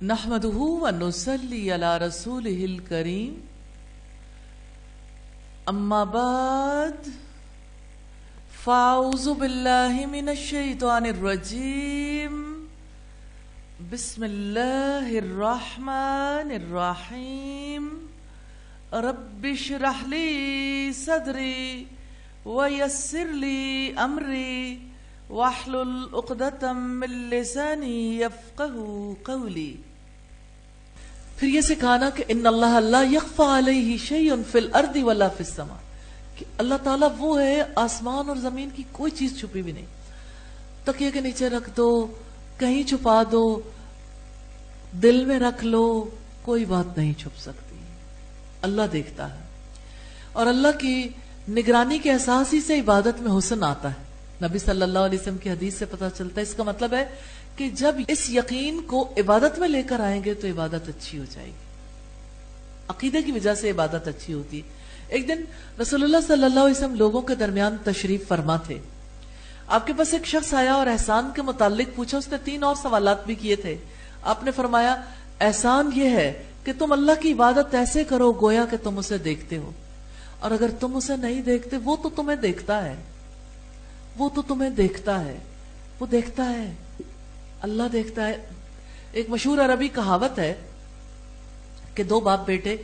نحمدہ ونصلی علی رسولہ الکریم اما بعد فاعوذ باللہ من الشیطان الرجیم بسم اللہ الرحمن الرحیم رب اشرح لی صدری ویسر لی امری واحلل عقدۃ من لسانی یفقہوا قولی. پھر یہ سکھانا کہ ان اللہ لا یخفی علیہ شیء فی الارض ولا فی السماء، کہ اللہ تعالیٰ وہ ہے آسمان اور زمین کی کوئی چیز چھپی بھی نہیں. تکیے کے نیچے رکھ دو، کہیں چھپا دو، دل میں رکھ لو، کوئی بات نہیں چھپ سکتی. اللہ دیکھتا ہے، اور اللہ کی نگرانی کے احساس ہی سے عبادت میں حسن آتا ہے. نبی صلی اللہ علیہ وسلم کی حدیث سے پتہ چلتا ہے. اس کا مطلب ہے کہ جب اس یقین کو عبادت میں لے کر آئیں گے تو عبادت اچھی ہو جائے گی. عقیدے کی وجہ سے عبادت اچھی ہوتی. ایک دن رسول اللہ صلی اللہ علیہ وسلم لوگوں کے درمیان تشریف فرما تھے. آپ کے پاس ایک شخص آیا اور احسان کے متعلق پوچھا. اس نے 3 اور سوالات بھی کیے تھے. آپ نے فرمایا احسان یہ ہے کہ تم اللہ کی عبادت ایسے کرو گویا کہ تم اسے دیکھتے ہو، اور اگر تم اسے نہیں دیکھتے وہ تو تمہیں دیکھتا ہے، وہ تو تمہیں دیکھتا ہے، وہ دیکھتا ہے، اللہ دیکھتا ہے. ایک مشہور عربی کہاوت ہے کہ 2 باپ بیٹے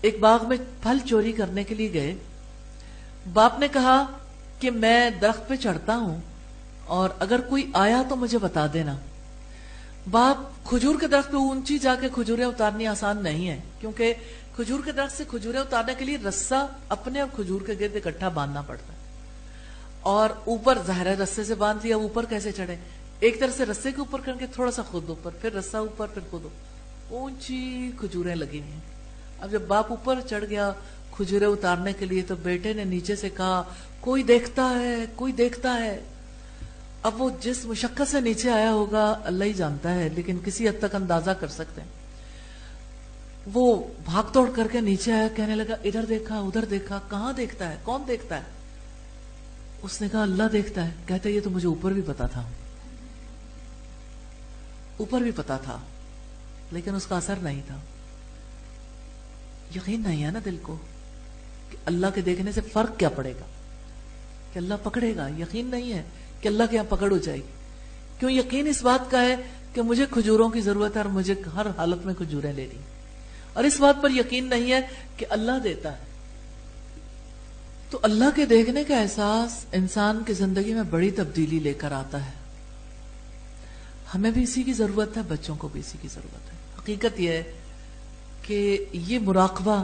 ایک باغ میں پھل چوری کرنے کے لیے گئے. باپ نے کہا کہ میں درخت پہ چڑھتا ہوں اور اگر کوئی آیا تو مجھے بتا دینا. باپ کھجور کے درخت پہ اونچی جا کے کھجوریں اتارنی آسان نہیں ہے، کیونکہ کھجور کے درخت سے کھجوریں اتارنے کے لیے رسہ اپنے اور کھجور کے گرد اکٹھا باندھنا پڑتا ہے، اور اوپر ظاہر ہے رسے سے باندھ لیا، اوپر کیسے چڑھے؟ ایک طرف سے رسے کے اوپر کر کے تھوڑا سا خود اوپر، پھر رسا اوپر، پھر خود اوپر. اونچی کھجوریں لگی ہوئی ہیں. اب جب باپ اوپر چڑھ گیا کھجوریں اتارنے کے لیے تو بیٹے نے نیچے سے کہا کوئی دیکھتا ہے، کوئی دیکھتا ہے. اب وہ جس مشقت سے نیچے آیا ہوگا اللہ ہی جانتا ہے، لیکن کسی حد تک اندازہ کر سکتے ہیں. وہ بھاگ توڑ کر کے نیچے آیا، کہنے لگا ادھر دیکھا ادھر دیکھا، کہاں دیکھتا ہے، کون دیکھتا ہے؟ اس نے کہا اللہ دیکھتا ہے. کہتے یہ تو مجھے اوپر بھی پتا تھا، اوپر بھی پتا تھا، لیکن اس کا اثر نہیں تھا. یقین نہیں ہے نا دل کو کہ اللہ کے دیکھنے سے فرق کیا پڑے گا، کہ اللہ پکڑے گا. یقین نہیں ہے کہ اللہ کے یہاں پکڑ ہو جائے گی. کیوں؟ یقین اس بات کا ہے کہ مجھے کھجوروں کی ضرورت ہے اور مجھے ہر حالت میں کھجوریں لینی، اور اس بات پر یقین نہیں ہے کہ اللہ دیتا ہے. تو اللہ کے دیکھنے کا احساس انسان کی زندگی میں بڑی تبدیلی لے کر آتا ہے. ہمیں بھی اسی کی ضرورت ہے، بچوں کو بھی اسی کی ضرورت ہے. حقیقت یہ ہے کہ یہ مراقبہ،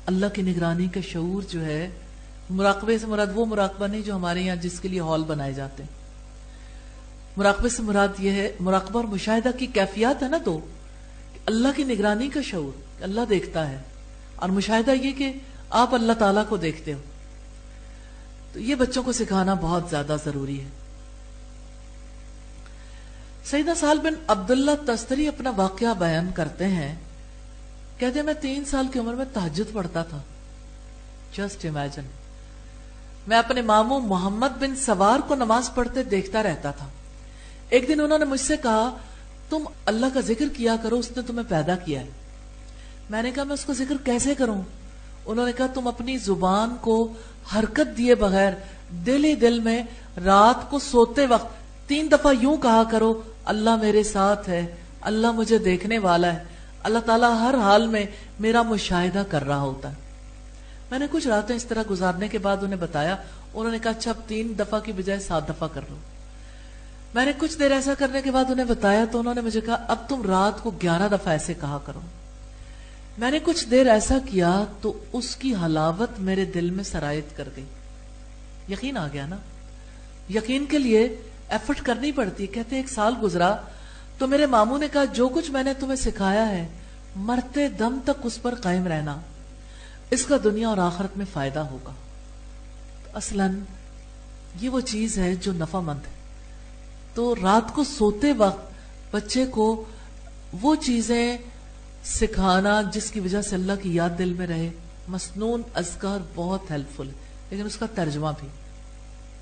اللہ کی نگرانی کا شعور جو ہے، مراقبے سے مراد وہ مراقبہ نہیں جو ہمارے یہاں جس کے لیے ہال بنائے جاتے ہیں. مراقبے سے مراد یہ ہے، مراقبہ اور مشاہدہ کی کیفیات ہے نا دو، اللہ کی نگرانی کا شعور کہ اللہ دیکھتا ہے، اور مشاہدہ یہ کہ آپ اللہ تعالیٰ کو دیکھتے ہو. تو یہ بچوں کو سکھانا بہت زیادہ ضروری ہے. سیدنا سہل بن عبداللہ تستری اپنا واقعہ بیان کرتے ہیں. کہتے ہیں میں 3 سال کی عمر میں تہجد پڑھتا تھا. Just imagine. میں اپنے ماموں محمد بن سوار کو نماز پڑھتے دیکھتا رہتا تھا. ایک دن انہوں نے مجھ سے کہا تم اللہ کا ذکر کیا کرو، اس نے تمہیں پیدا کیا ہے. میں نے کہا میں اس کا ذکر کیسے کروں؟ انہوں نے کہا تم اپنی زبان کو حرکت دیے بغیر دل ہی دل میں رات کو سوتے وقت 3 دفعہ یوں کہا کرو اللہ میرے ساتھ ہے، اللہ مجھے دیکھنے والا ہے، اللہ تعالیٰ ہر حال میں میرا مشاہدہ کر رہا ہوتا ہے. میں نے کچھ راتیں اس طرح گزارنے کے بعد انہیں بتایا. انہوں نے کہا اچھا اب 3 دفعہ کی بجائے 7 دفعہ کر لو. میں نے کچھ دیر ایسا کرنے کے بعد انہیں بتایا تو انہوں نے مجھے کہا اب تم رات کو 11 دفعہ ایسے کہا کرو. میں نے کچھ دیر ایسا کیا تو اس کی حلاوت میرے دل میں سرایت کر گئی. یقین آ گیا نا. یقین کے لیے ایفرٹ کرنی پڑتی. کہتے 1 سال گزرا تو میرے ماموں نے کہا جو کچھ میں نے تمہیں سکھایا ہے مرتے دم تک اس پر قائم رہنا، اس کا دنیا اور آخرت میں فائدہ ہوگا. اصلاً یہ وہ چیز ہے جو نفع مند ہے. تو رات کو سوتے وقت بچے کو وہ چیزیں سکھانا جس کی وجہ سے اللہ کی یاد دل میں رہے. مسنون اذکار بہت ہیلپ فل ہے، لیکن اس کا ترجمہ بھی،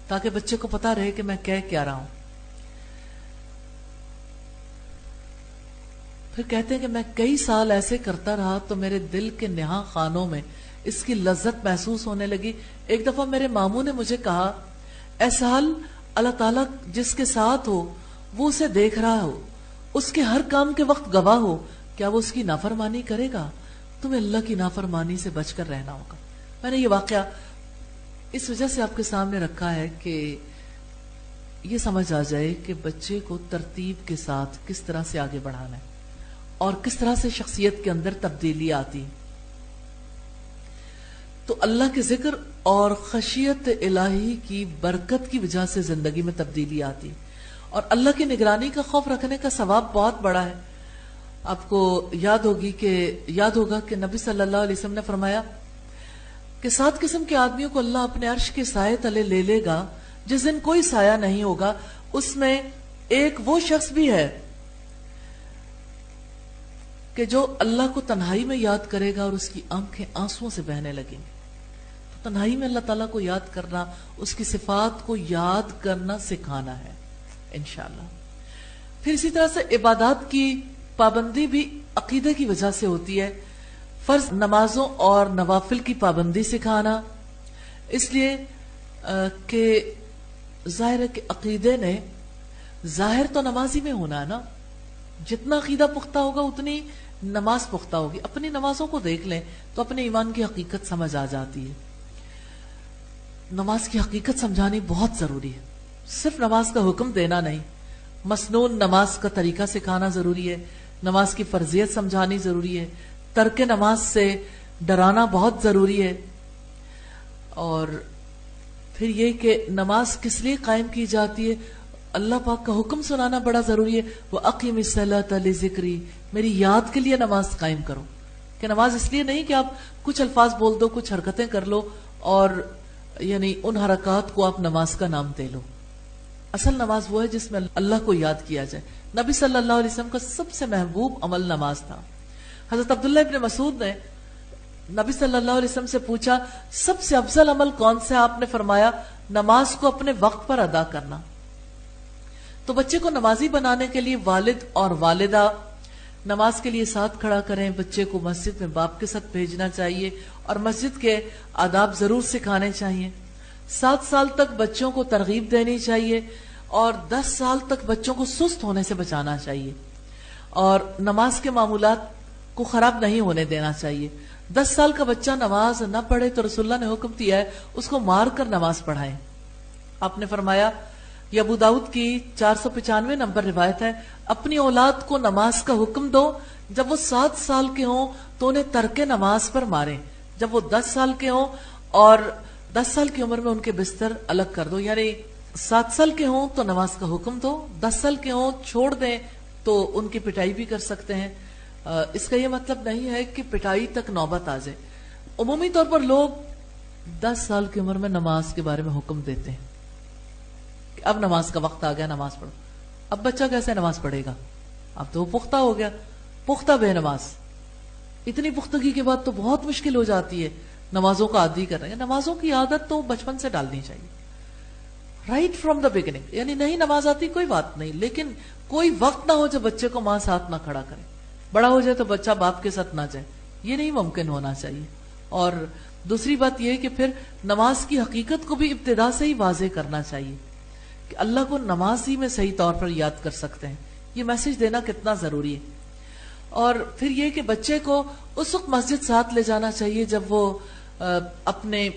تاکہ بچے کو پتا رہے کہ میں کہہ کیا رہا ہوں. پھر کہتے ہیں کہ میں کئی سال ایسے کرتا رہا تو میرے دل کے نہاں خانوں میں اس کی لذت محسوس ہونے لگی. ایک دفعہ میرے ماموں نے مجھے کہا اے سہل، اللہ تعالیٰ جس کے ساتھ ہو وہ اسے دیکھ رہا ہو، اس کے ہر کام کے وقت گواہ ہو، کیا وہ اس کی نافرمانی کرے گا؟ تمہیں اللہ کی نافرمانی سے بچ کر رہنا ہوگا. میں نے یہ واقعہ اس وجہ سے آپ کے سامنے رکھا ہے کہ یہ سمجھ آ جائے کہ بچے کو ترتیب کے ساتھ کس طرح سے آگے بڑھانا ہے اور کس طرح سے شخصیت کے اندر تبدیلی آتی. تو اللہ کے ذکر اور خشیت الہی کی برکت کی وجہ سے زندگی میں تبدیلی آتی، اور اللہ کی نگرانی کا خوف رکھنے کا ثواب بہت بڑا ہے. آپ کو یاد ہوگا کہ نبی صلی اللہ علیہ وسلم نے فرمایا کہ 7 قسم کے آدمیوں کو اللہ اپنے عرش کے سائے تلے لے لے گا جس دن کوئی سایہ نہیں ہوگا. اس میں ایک وہ شخص بھی ہے کہ جو اللہ کو تنہائی میں یاد کرے گا اور اس کی آنکھیں آنسوؤں سے بہنے لگیں گی. تو تنہائی میں اللہ تعالیٰ کو یاد کرنا، اس کی صفات کو یاد کرنا سکھانا ہے انشاءاللہ. پھر اسی طرح سے عبادات کی پابندی بھی عقیدے کی وجہ سے ہوتی ہے. فرض نمازوں اور نوافل کی پابندی سکھانا، اس لیے کہ ظاہر ہے کہ عقیدے نے ظاہر تو نمازی میں ہونا ہے نا. جتنا عقیدہ پختہ ہوگا اتنی نماز پختہ ہوگی. اپنی نمازوں کو دیکھ لیں تو اپنے ایمان کی حقیقت سمجھ آ جاتی ہے. نماز کی حقیقت سمجھانی بہت ضروری ہے. صرف نماز کا حکم دینا نہیں، مسنون نماز کا طریقہ سکھانا ضروری ہے، نماز کی فرضیت سمجھانی ضروری ہے، ترک نماز سے ڈرانا بہت ضروری ہے. اور پھر یہ کہ نماز کس لیے قائم کی جاتی ہے، اللہ پاک کا حکم سنانا بڑا ضروری ہے. وَأَقِمِ الصَّلَاةَ لِذِكْرِي، میری یاد کے لیے نماز قائم کرو. کہ نماز اس لیے نہیں کہ آپ کچھ الفاظ بول دو، کچھ حرکتیں کر لو اور یعنی ان حرکات کو آپ نماز کا نام دے لو. اصل نماز وہ ہے جس میں اللہ کو یاد کیا جائے. نبی صلی اللہ علیہ وسلم کا سب سے محبوب عمل نماز تھا. حضرت عبداللہ ابن مسعود نے نبی صلی اللہ علیہ وسلم سے پوچھا سب سے افضل عمل کون سا ہے؟ آپ نے فرمایا نماز کو اپنے وقت پر ادا کرنا. تو بچے کو نمازی بنانے کے لیے والد اور والدہ نماز کے لیے ساتھ کھڑا کریں. بچے کو مسجد میں باپ کے ساتھ بھیجنا چاہیے اور مسجد کے آداب ضرور سکھانے چاہیے. 7 سال تک بچوں کو ترغیب دینی چاہیے اور 10 سال تک بچوں کو سست ہونے سے بچانا چاہیے اور نماز کے معمولات کو خراب نہیں ہونے دینا چاہیے. 10 سال کا بچہ نماز نہ پڑھے تو رسول اللہ نے حکم دیا ہے اس کو مار کر نماز پڑھائیں. آپ نے فرمایا، یہ ابو داؤد کی 495 نمبر روایت ہے، اپنی اولاد کو نماز کا حکم دو، جب وہ 7 سال کے ہوں تو انہیں ترک نماز پر ماریں، جب وہ 10 سال کے ہوں اور 10 سال کی عمر میں ان کے بستر الگ کر دو. یعنی 7 سال کے ہوں تو نماز کا حکم دو، 10 سال کے ہوں چھوڑ دیں تو ان کی پٹائی بھی کر سکتے ہیں. اس کا یہ مطلب نہیں ہے کہ پٹائی تک نوبت آ جائے. عمومی طور پر لوگ 10 سال کی عمر میں نماز کے بارے میں حکم دیتے ہیں کہ اب نماز کا وقت آ گیا، نماز پڑھو. اب بچہ کیسے نماز پڑھے گا؟ اب تو وہ پختہ ہو گیا، پختہ بے نماز. اتنی پختگی کے بعد تو بہت مشکل ہو جاتی ہے نمازوں کا عادی کرنا. نمازوں کی عادت تو بچپن سے ڈالنی چاہیے، رائٹ فرام دا بگننگ. یعنی نہیں نماز آتی کوئی بات نہیں، لیکن کوئی وقت نہ ہو جب بچے کو ماں ساتھ نہ کھڑا کرے. بڑا ہو جائے تو بچہ باپ کے ساتھ نہ جائے، یہ نہیں ممکن ہونا چاہیے. اور دوسری بات یہ کہ پھر نماز کی حقیقت کو بھی ابتدا سے ہی واضح کرنا چاہیے کہ اللہ کو نماز ہی میں صحیح طور پر یاد کر سکتے ہیں. یہ میسج دینا کتنا ضروری ہے. اور پھر یہ کہ بچے کو اس وقت مسجد ساتھ لے جانا چاہیے جب وہ اپنے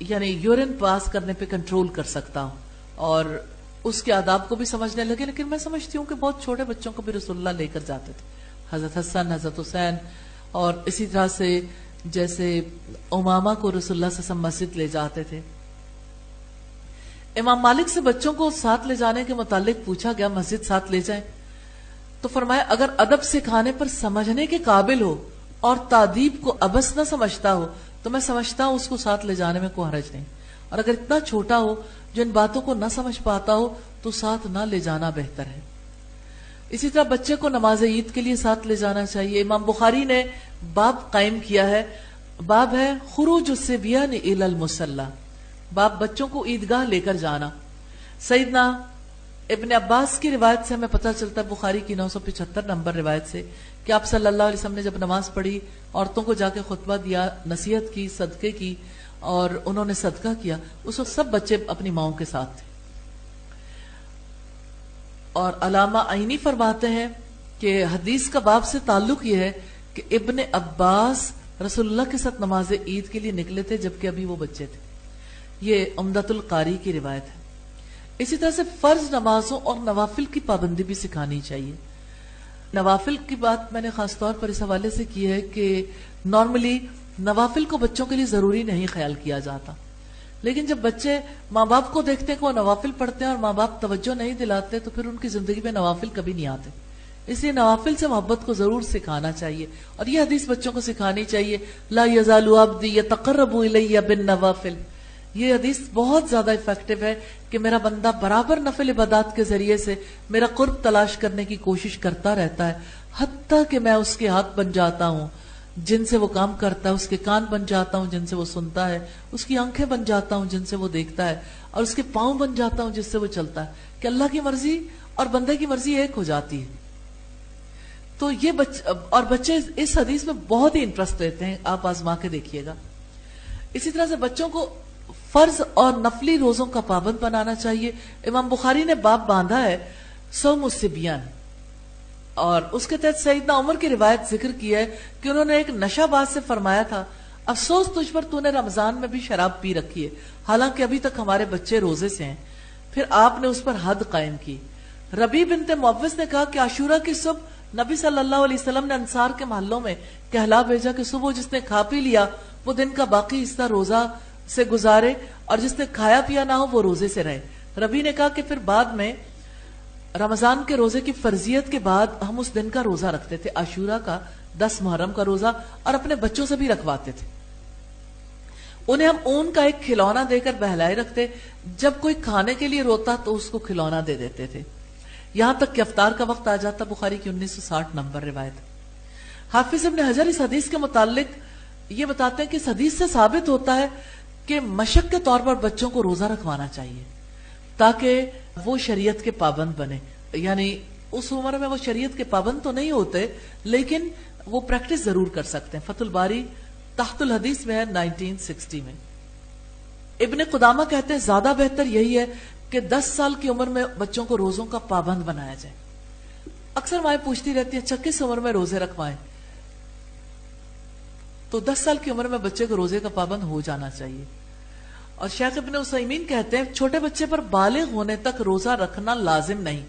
یعنی یورین پاس کرنے پہ کنٹرول کر سکتا ہوں اور اس کے آداب کو بھی سمجھنے لگے. لیکن میں سمجھتی ہوں کہ بہت چھوٹے بچوں کو بھی رسول اللہ لے کر جاتے تھے، حضرت حسن، حضرت حسین، اور اسی طرح سے جیسے امامہ کو رسول اللہ صلی اللہ علیہ وسلم مسجد لے جاتے تھے. امام مالک سے بچوں کو ساتھ لے جانے کے متعلق پوچھا گیا مسجد ساتھ لے جائیں تو فرمایا اگر ادب سکھانے پر سمجھنے کے قابل ہو اور تادیب کو ابس نہ سمجھتا ہو تو میں سمجھتا ہوں اس کو ساتھ لے جانے میں کوئی حرج نہیں. اور اگر اتنا چھوٹا ہو جو ان باتوں کو نہ سمجھ پاتا ہو تو ساتھ نہ لے جانا بہتر ہے. اسی طرح بچے کو نماز عید کے لیے ساتھ لے جانا چاہیے. امام بخاری نے باب قائم کیا ہے، باب ہے خروج الصبیان الی المصلی، باب بچوں کو عیدگاہ لے کر جانا. سیدنا ابن عباس کی روایت سے ہمیں پتہ چلتا ہے، بخاری کی 975 نمبر روایت سے، کہ آپ صلی اللہ علیہ وسلم نے جب نماز پڑھی، عورتوں کو جا کے خطبہ دیا، نصیحت کی، صدقے کی، اور انہوں نے صدقہ کیا، اس وقت سب بچے اپنی ماؤں کے ساتھ تھے. اور علامہ عینی فرماتے ہیں کہ حدیث کا باب سے تعلق یہ ہے کہ ابن عباس رسول اللہ کے ساتھ نماز عید کے لیے نکلے تھے جبکہ ابھی وہ بچے تھے. یہ عمدۃ القاری کی روایت ہے. اسی طرح سے فرض نمازوں اور نوافل کی پابندی بھی سکھانی چاہیے. نوافل کی بات میں نے خاص طور پر اس حوالے سے کی ہے کہ نارملی نوافل کو بچوں کے لیے ضروری نہیں خیال کیا جاتا، لیکن جب بچے ماں باپ کو دیکھتے ہیں کہ وہ نوافل پڑھتے ہیں اور ماں باپ توجہ نہیں دلاتے تو پھر ان کی زندگی میں نوافل کبھی نہیں آتے. اس لیے نوافل سے محبت کو ضرور سکھانا چاہیے، اور یہ حدیث بچوں کو سکھانی چاہیے، لا یزال عبدی یتقرب الی بالنوافل. یہ حدیث بہت زیادہ افیکٹو ہے کہ میرا بندہ برابر نفل عبادات کے ذریعے سے میرا قرب تلاش کرنے کی کوشش کرتا رہتا ہے، حتیٰ کہ میں اس کے ہاتھ بن جاتا ہوں جن سے وہ کام کرتا ہے، اس کے کان بن جاتا ہوں جن سے وہ سنتا ہے، اس کی آنکھیں بن جاتا ہوں جن سے وہ دیکھتا ہے، اور اس کے پاؤں بن جاتا ہوں جس سے وہ چلتا ہے، کہ اللہ کی مرضی اور بندے کی مرضی ایک ہو جاتی ہے. تو یہ بچے اس حدیث میں بہت ہی انٹرسٹ لیتے ہیں، آپ آزما کے دیکھیے گا. اسی طرح سے بچوں کو فرض اور نفلی روزوں کا پابند بنانا چاہیے. امام بخاری نے باب باندھا ہے صوم الصبیان، اور اس کے تحت سیدنا عمر کی روایت ذکر کی ہے کہ انہوں نے ایک نشہ باز سے فرمایا تھا، افسوس تجھ پر تو نے رمضان میں بھی شراب پی رکھی ہے، حالانکہ ابھی تک ہمارے بچے روزے سے ہیں. پھر آپ نے اس پر حد قائم کی. ربیع بنت معوذ نے کہا کہ عاشورہ کی صبح نبی صلی اللہ علیہ وسلم نے انصار کے محلوں میں کہلا بھیجا کہ صبح جس نے کھا پی لیا وہ دن کا باقی حصہ روزہ سے گزارے، اور جس نے کھایا پیا نہ ہو وہ روزے سے رہے. ربیع نے کہا کہ پھر بعد میں رمضان کے روزے کی فرضیت کے بعد ہم اس دن کا روزہ رکھتے تھے، عاشورہ کا 10 محرم کا روزہ، اور اپنے بچوں سے بھی رکھواتے تھے. انہیں ہم اون کا ایک کھلونا دے کر بہلائے رکھتے، جب کوئی کھانے کے لیے روتا تو اس کو کھلونا دے دیتے تھے، یہاں تک کہ افطار کا وقت آ جاتا. بخاری کی 1960 نمبر روایت. حافظ ابن حجر اس حدیث کے متعلق یہ بتاتے ہیں کہ اس حدیث سے ثابت ہوتا ہے کہ مشق کے طور پر بچوں کو روزہ رکھوانا چاہیے تاکہ وہ شریعت کے پابند بنے. یعنی اس عمر میں وہ شریعت کے پابند تو نہیں ہوتے لیکن وہ پریکٹس ضرور کر سکتے ہیں. فتح الباری تحت الحدیث میں ہے 1960 میں. ابن قدامہ کہتے ہیں زیادہ بہتر یہی ہے کہ 10 سال کی عمر میں بچوں کو روزوں کا پابند بنایا جائے. اکثر مائیں پوچھتی رہتی ہیں 26 عمر میں روزے رکھوائیں، تو 10 سال کی عمر میں بچے کو روزے کا پابند ہو جانا چاہیے. اور شیخ ابن عثیمین کہتے ہیں چھوٹے بچے پر بالغ ہونے تک روزہ رکھنا لازم نہیں،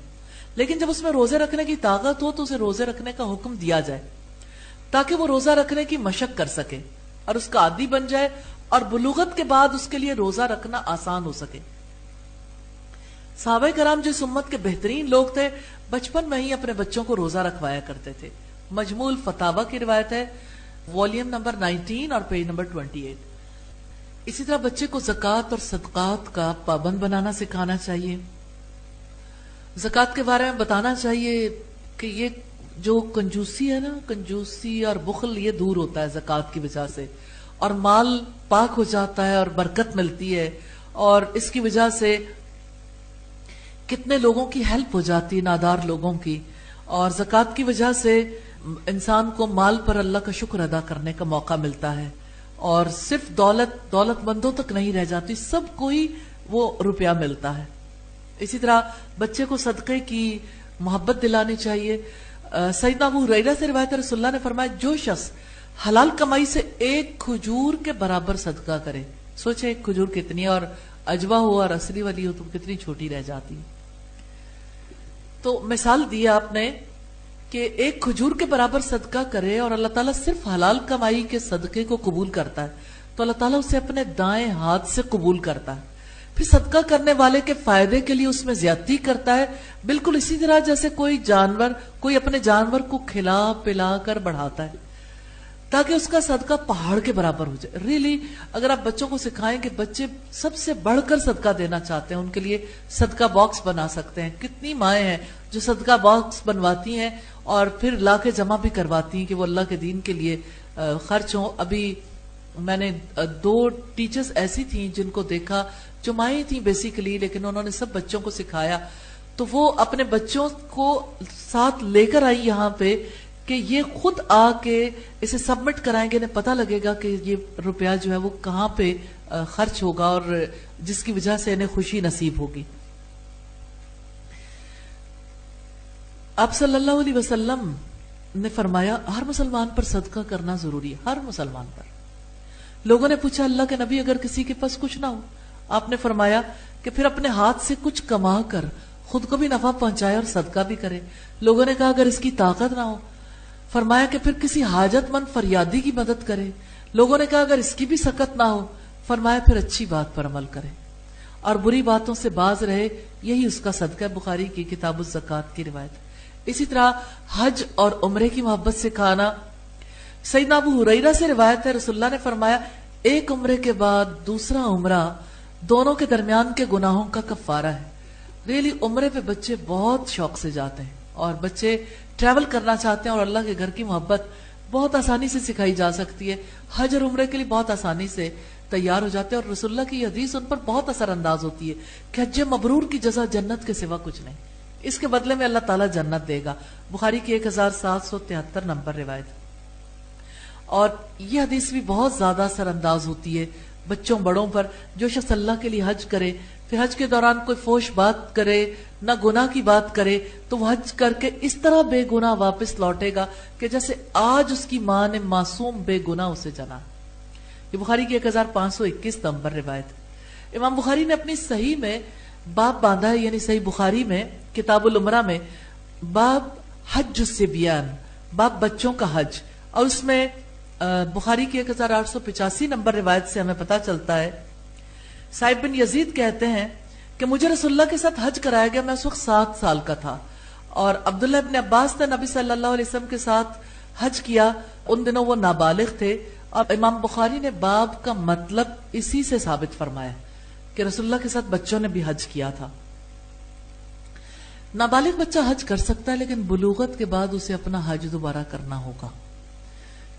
لیکن جب اس میں روزے رکھنے کی طاقت ہو تو اسے روزے رکھنے کا حکم دیا جائے تاکہ وہ روزہ رکھنے کی مشق کر سکے اور اس کا عادی بن جائے، اور بلوغت کے بعد اس کے لیے روزہ رکھنا آسان ہو سکے. صحابہ کرام جو اس امت کے بہترین لوگ تھے بچپن میں ہی اپنے بچوں کو روزہ رکھوایا کرتے تھے. مجموع الفتاوی کی روایت ہے، والیوم نمبر 19 اور پیج نمبر 28. اسی طرح بچے کو زکوٰۃ اور صدقات کا پابند بنانا سکھانا چاہیے. زکوٰۃ کے بارے میں بتانا چاہیے کہ یہ جو کنجوسی ہے نا، کنجوسی اور بخل یہ دور ہوتا ہے زکوٰۃ کی وجہ سے، اور مال پاک ہو جاتا ہے اور برکت ملتی ہے، اور اس کی وجہ سے کتنے لوگوں کی ہیلپ ہو جاتی ہے، نادار لوگوں کی. اور زکوٰۃ کی وجہ سے انسان کو مال پر اللہ کا شکر ادا کرنے کا موقع ملتا ہے، اور صرف دولت مندوں تک نہیں رہ جاتی، سب کو ہی وہ روپیہ ملتا ہے. اسی طرح بچے کو صدقے کی محبت دلانی چاہیے. سیدنا ابو ہریرہ سے روایت ہے، رسول اللہ نے فرمایا جو شخص حلال کمائی سے ایک کھجور کے برابر صدقہ کرے، سوچے ایک کھجور کتنی، اور اجوا ہو اور اصلی والی ہو تو کتنی چھوٹی رہ جاتی. تو مثال دی آپ نے کہ ایک کھجور کے برابر صدقہ کرے اور اللہ تعالیٰ صرف حلال کمائی کے صدقے کو قبول کرتا ہے تو اللہ تعالیٰ اسے اپنے دائیں ہاتھ سے قبول کرتا ہے. پھر صدقہ کرنے والے کے فائدے کے لیے اس میں زیادتی کرتا ہے، بالکل اسی طرح جیسے کوئی اپنے جانور کو کھلا پلا کر بڑھاتا ہے تاکہ اس کا صدقہ پہاڑ کے برابر ہو جائے. ریلی اگر آپ بچوں کو سکھائیں کہ بچے سب سے بڑھ کر صدقہ دینا چاہتے ہیں، ان کے لیے صدقہ باکس بنا سکتے ہیں. کتنی مائیں ہیں جو صدقہ باکس بنواتی ہیں اور پھر لا کے جمع بھی کرواتی ہیں کہ وہ اللہ کے دین کے لیے خرچ ہوں. ابھی میں نے 2 ٹیچرز ایسی تھیں جن کو دیکھا جو مائیں تھیں بیسیکلی، لیکن انہوں نے سب بچوں کو سکھایا تو وہ اپنے بچوں کو ساتھ لے کر آئی یہاں پہ کہ یہ خود آ کے اسے سبمٹ کرائیں گے, انہیں پتہ لگے گا کہ یہ روپیہ جو ہے وہ کہاں پہ خرچ ہوگا اور جس کی وجہ سے انہیں خوشی نصیب ہوگی. آپ صلی اللہ علیہ وسلم نے فرمایا ہر مسلمان پر صدقہ کرنا ضروری ہے, ہر مسلمان پر. لوگوں نے پوچھا اللہ کے نبی اگر کسی کے پاس کچھ نہ ہو؟ آپ نے فرمایا کہ پھر اپنے ہاتھ سے کچھ کما کر خود کو بھی نفع پہنچائے اور صدقہ بھی کرے. لوگوں نے کہا اگر اس کی طاقت نہ ہو؟ فرمایا کہ پھر کسی حاجت مند فریادی کی مدد کرے. لوگوں نے کہا اگر اس کی بھی سکت نہ ہو؟ فرمایا پھر اچھی بات پر عمل کرے اور بری باتوں سے باز رہے, یہی اس کا صدقہ. بخاری کی کتاب الزکات کی روایت. اسی طرح حج اور عمرے کی محبت سکھانا. سیدنا ابو ہریرہ سے روایت ہے رسول اللہ نے فرمایا ایک عمرے کے بعد دوسرا عمرہ دونوں کے درمیان کے گناہوں کا کفارہ ہے. ریلی عمرے پہ بچے بہت شوق سے جاتے ہیں اور بچے ٹریول کرنا چاہتے ہیں اور اللہ کے گھر کی محبت بہت آسانی سے سکھائی جا سکتی ہے. حج اور عمرے کے لیے بہت آسانی سے تیار ہو جاتے ہیں اور رسول اللہ کی یہ حدیث ان پر بہت اثر انداز ہوتی ہے کہ حج مبرور کی جزا جنت کے سوا کچھ نہیں, اس کے بدلے میں اللہ تعالیٰ جنت دے گا. بخاری کی 1773 نمبر روایت. اور یہ حدیث بھی بہت زیادہ اثر انداز ہوتی ہے بچوں بڑوں پر. جو شخص اللہ کے لیے حج کرے پھر حج کے دوران کوئی فوش بات کرے نہ گناہ کی بات کرے تو وہ حج کر کے اس طرح بے گناہ واپس لوٹے گا کہ جیسے آج اس کی ماں نے معصوم بے گناہ اسے جنا. یہ بخاری کی 1521 نمبر روایت. امام بخاری نے اپنی صحیح میں باب باندھا ہے, یعنی صحیح بخاری میں کتاب العمرہ میں باب حج الصبیان, باب بچوں کا حج. اور اس میں بخاری کی 1885 نمبر روایت سے ہمیں پتا چلتا ہے صاحب بن یزید کہتے ہیں کہ مجھے رسول اللہ کے ساتھ حج کرایا گیا, میں اس وقت 7 سال کا تھا, اور عبداللہ ابن عباس نے نبی صلی اللہ علیہ وسلم کے ساتھ حج کیا, ان دنوں وہ نابالغ تھے. اور امام بخاری نے باب کا مطلب اسی سے ثابت فرمایا کہ رسول اللہ کے ساتھ بچوں نے بھی حج کیا تھا. نابالغ بچہ حج کر سکتا ہے لیکن بلوغت کے بعد اسے اپنا حج دوبارہ کرنا ہوگا,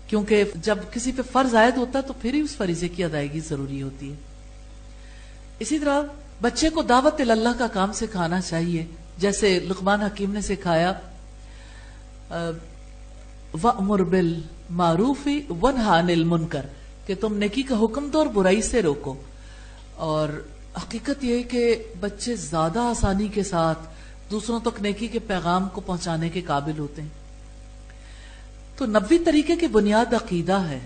کیونکہ جب کسی پہ فرض عائد ہوتا ہے تو پھر ہی اس فریضے کی ادائیگی ضروری ہوتی ہے. اسی طرح بچے کو دعوت اللہ کا کام سکھانا چاہیے, جیسے لقمان حکیم نے سکھایا وَأْمُرْ بِالْمَعْرُوفِ وَانْهَ عَنِ الْمُنْكَرِ, کہ تم نیکی کا حکم دو اور برائی سے روکو. اور حقیقت یہ ہے کہ بچے زیادہ آسانی کے ساتھ دوسروں تک نیکی کے پیغام کو پہنچانے کے قابل ہوتے ہیں. تو 90 طریقے کی بنیاد عقیدہ ہے.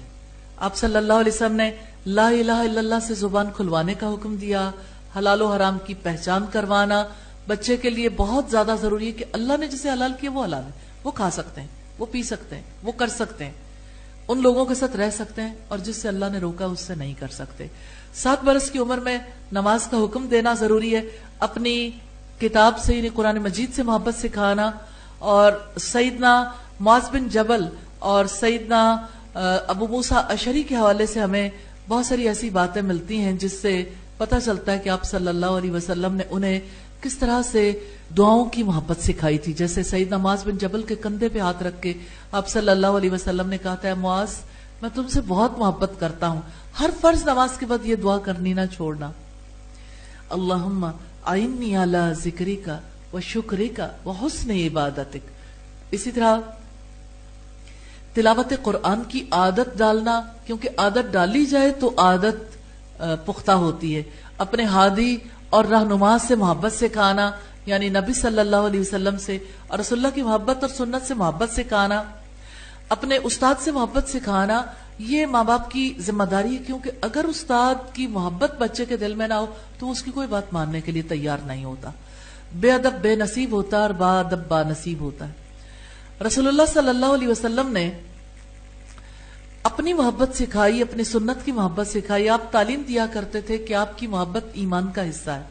آپ صلی اللہ علیہ وسلم نے لا الہ الا اللہ سے زبان کھلوانے کا حکم دیا, حلال و حرام کی پہچان کروانا. بچے کے لیے بہت زیادہ ضروری ہے کہ اللہ نے جسے حلال کیا وہ حلال ہے, وہ کھا سکتے ہیں, وہ پی سکتے ہیں, وہ کر سکتے ہیں, ان لوگوں کے ساتھ رہ سکتے ہیں, اور جس سے اللہ نے روکا اس سے نہیں کر سکتے. 7 برس کی عمر میں نماز کا حکم دینا ضروری ہے. اپنی کتاب سے یعنی قرآن مجید سے محبت سکھانا. اور سیدنا معاذ بن جبل اور سیدنا ابو موسیٰ اشعری کے حوالے سے ہمیں بہت ساری ایسی باتیں ملتی ہیں جس سے پتہ چلتا ہے کہ آپ صلی اللہ علیہ وسلم نے انہیں کس طرح سے دعاؤں کی محبت سکھائی تھی. جیسے سیدنا معاذ بن جبل کے کندھے پہ ہاتھ رکھ کے آپ صلی اللہ علیہ وسلم نے کہا تھا معاذ میں تم سے بہت محبت کرتا ہوں, ہر فرض نماز کے بعد یہ دعا کرنی نہ چھوڑنا, اللہم اعنی علی ذکرک و شکرک و حسن عبادتک. اسی طرح تلاوت قرآن کی عادت ڈالنا, کیونکہ عادت ڈالی جائے تو عادت پختہ ہوتی ہے. اپنے ہادی اور رہنما سے محبت سکھانا, یعنی نبی صلی اللہ علیہ وسلم سے اور رسول اللہ کی محبت اور سنت سے محبت سکھانا. اپنے استاد سے محبت سکھانا یہ ماں باپ کی ذمہ داری ہے, کیونکہ اگر استاد کی محبت بچے کے دل میں نہ ہو تو اس کی کوئی بات ماننے کے لیے تیار نہیں ہوتا. بے ادب بے نصیب ہوتا ہے اور با ادب با نصیب ہوتا ہے. رسول اللہ صلی اللہ علیہ وسلم نے اپنی محبت سکھائی, اپنی سنت کی محبت سکھائی. آپ تعلیم دیا کرتے تھے کہ آپ کی محبت ایمان کا حصہ ہے.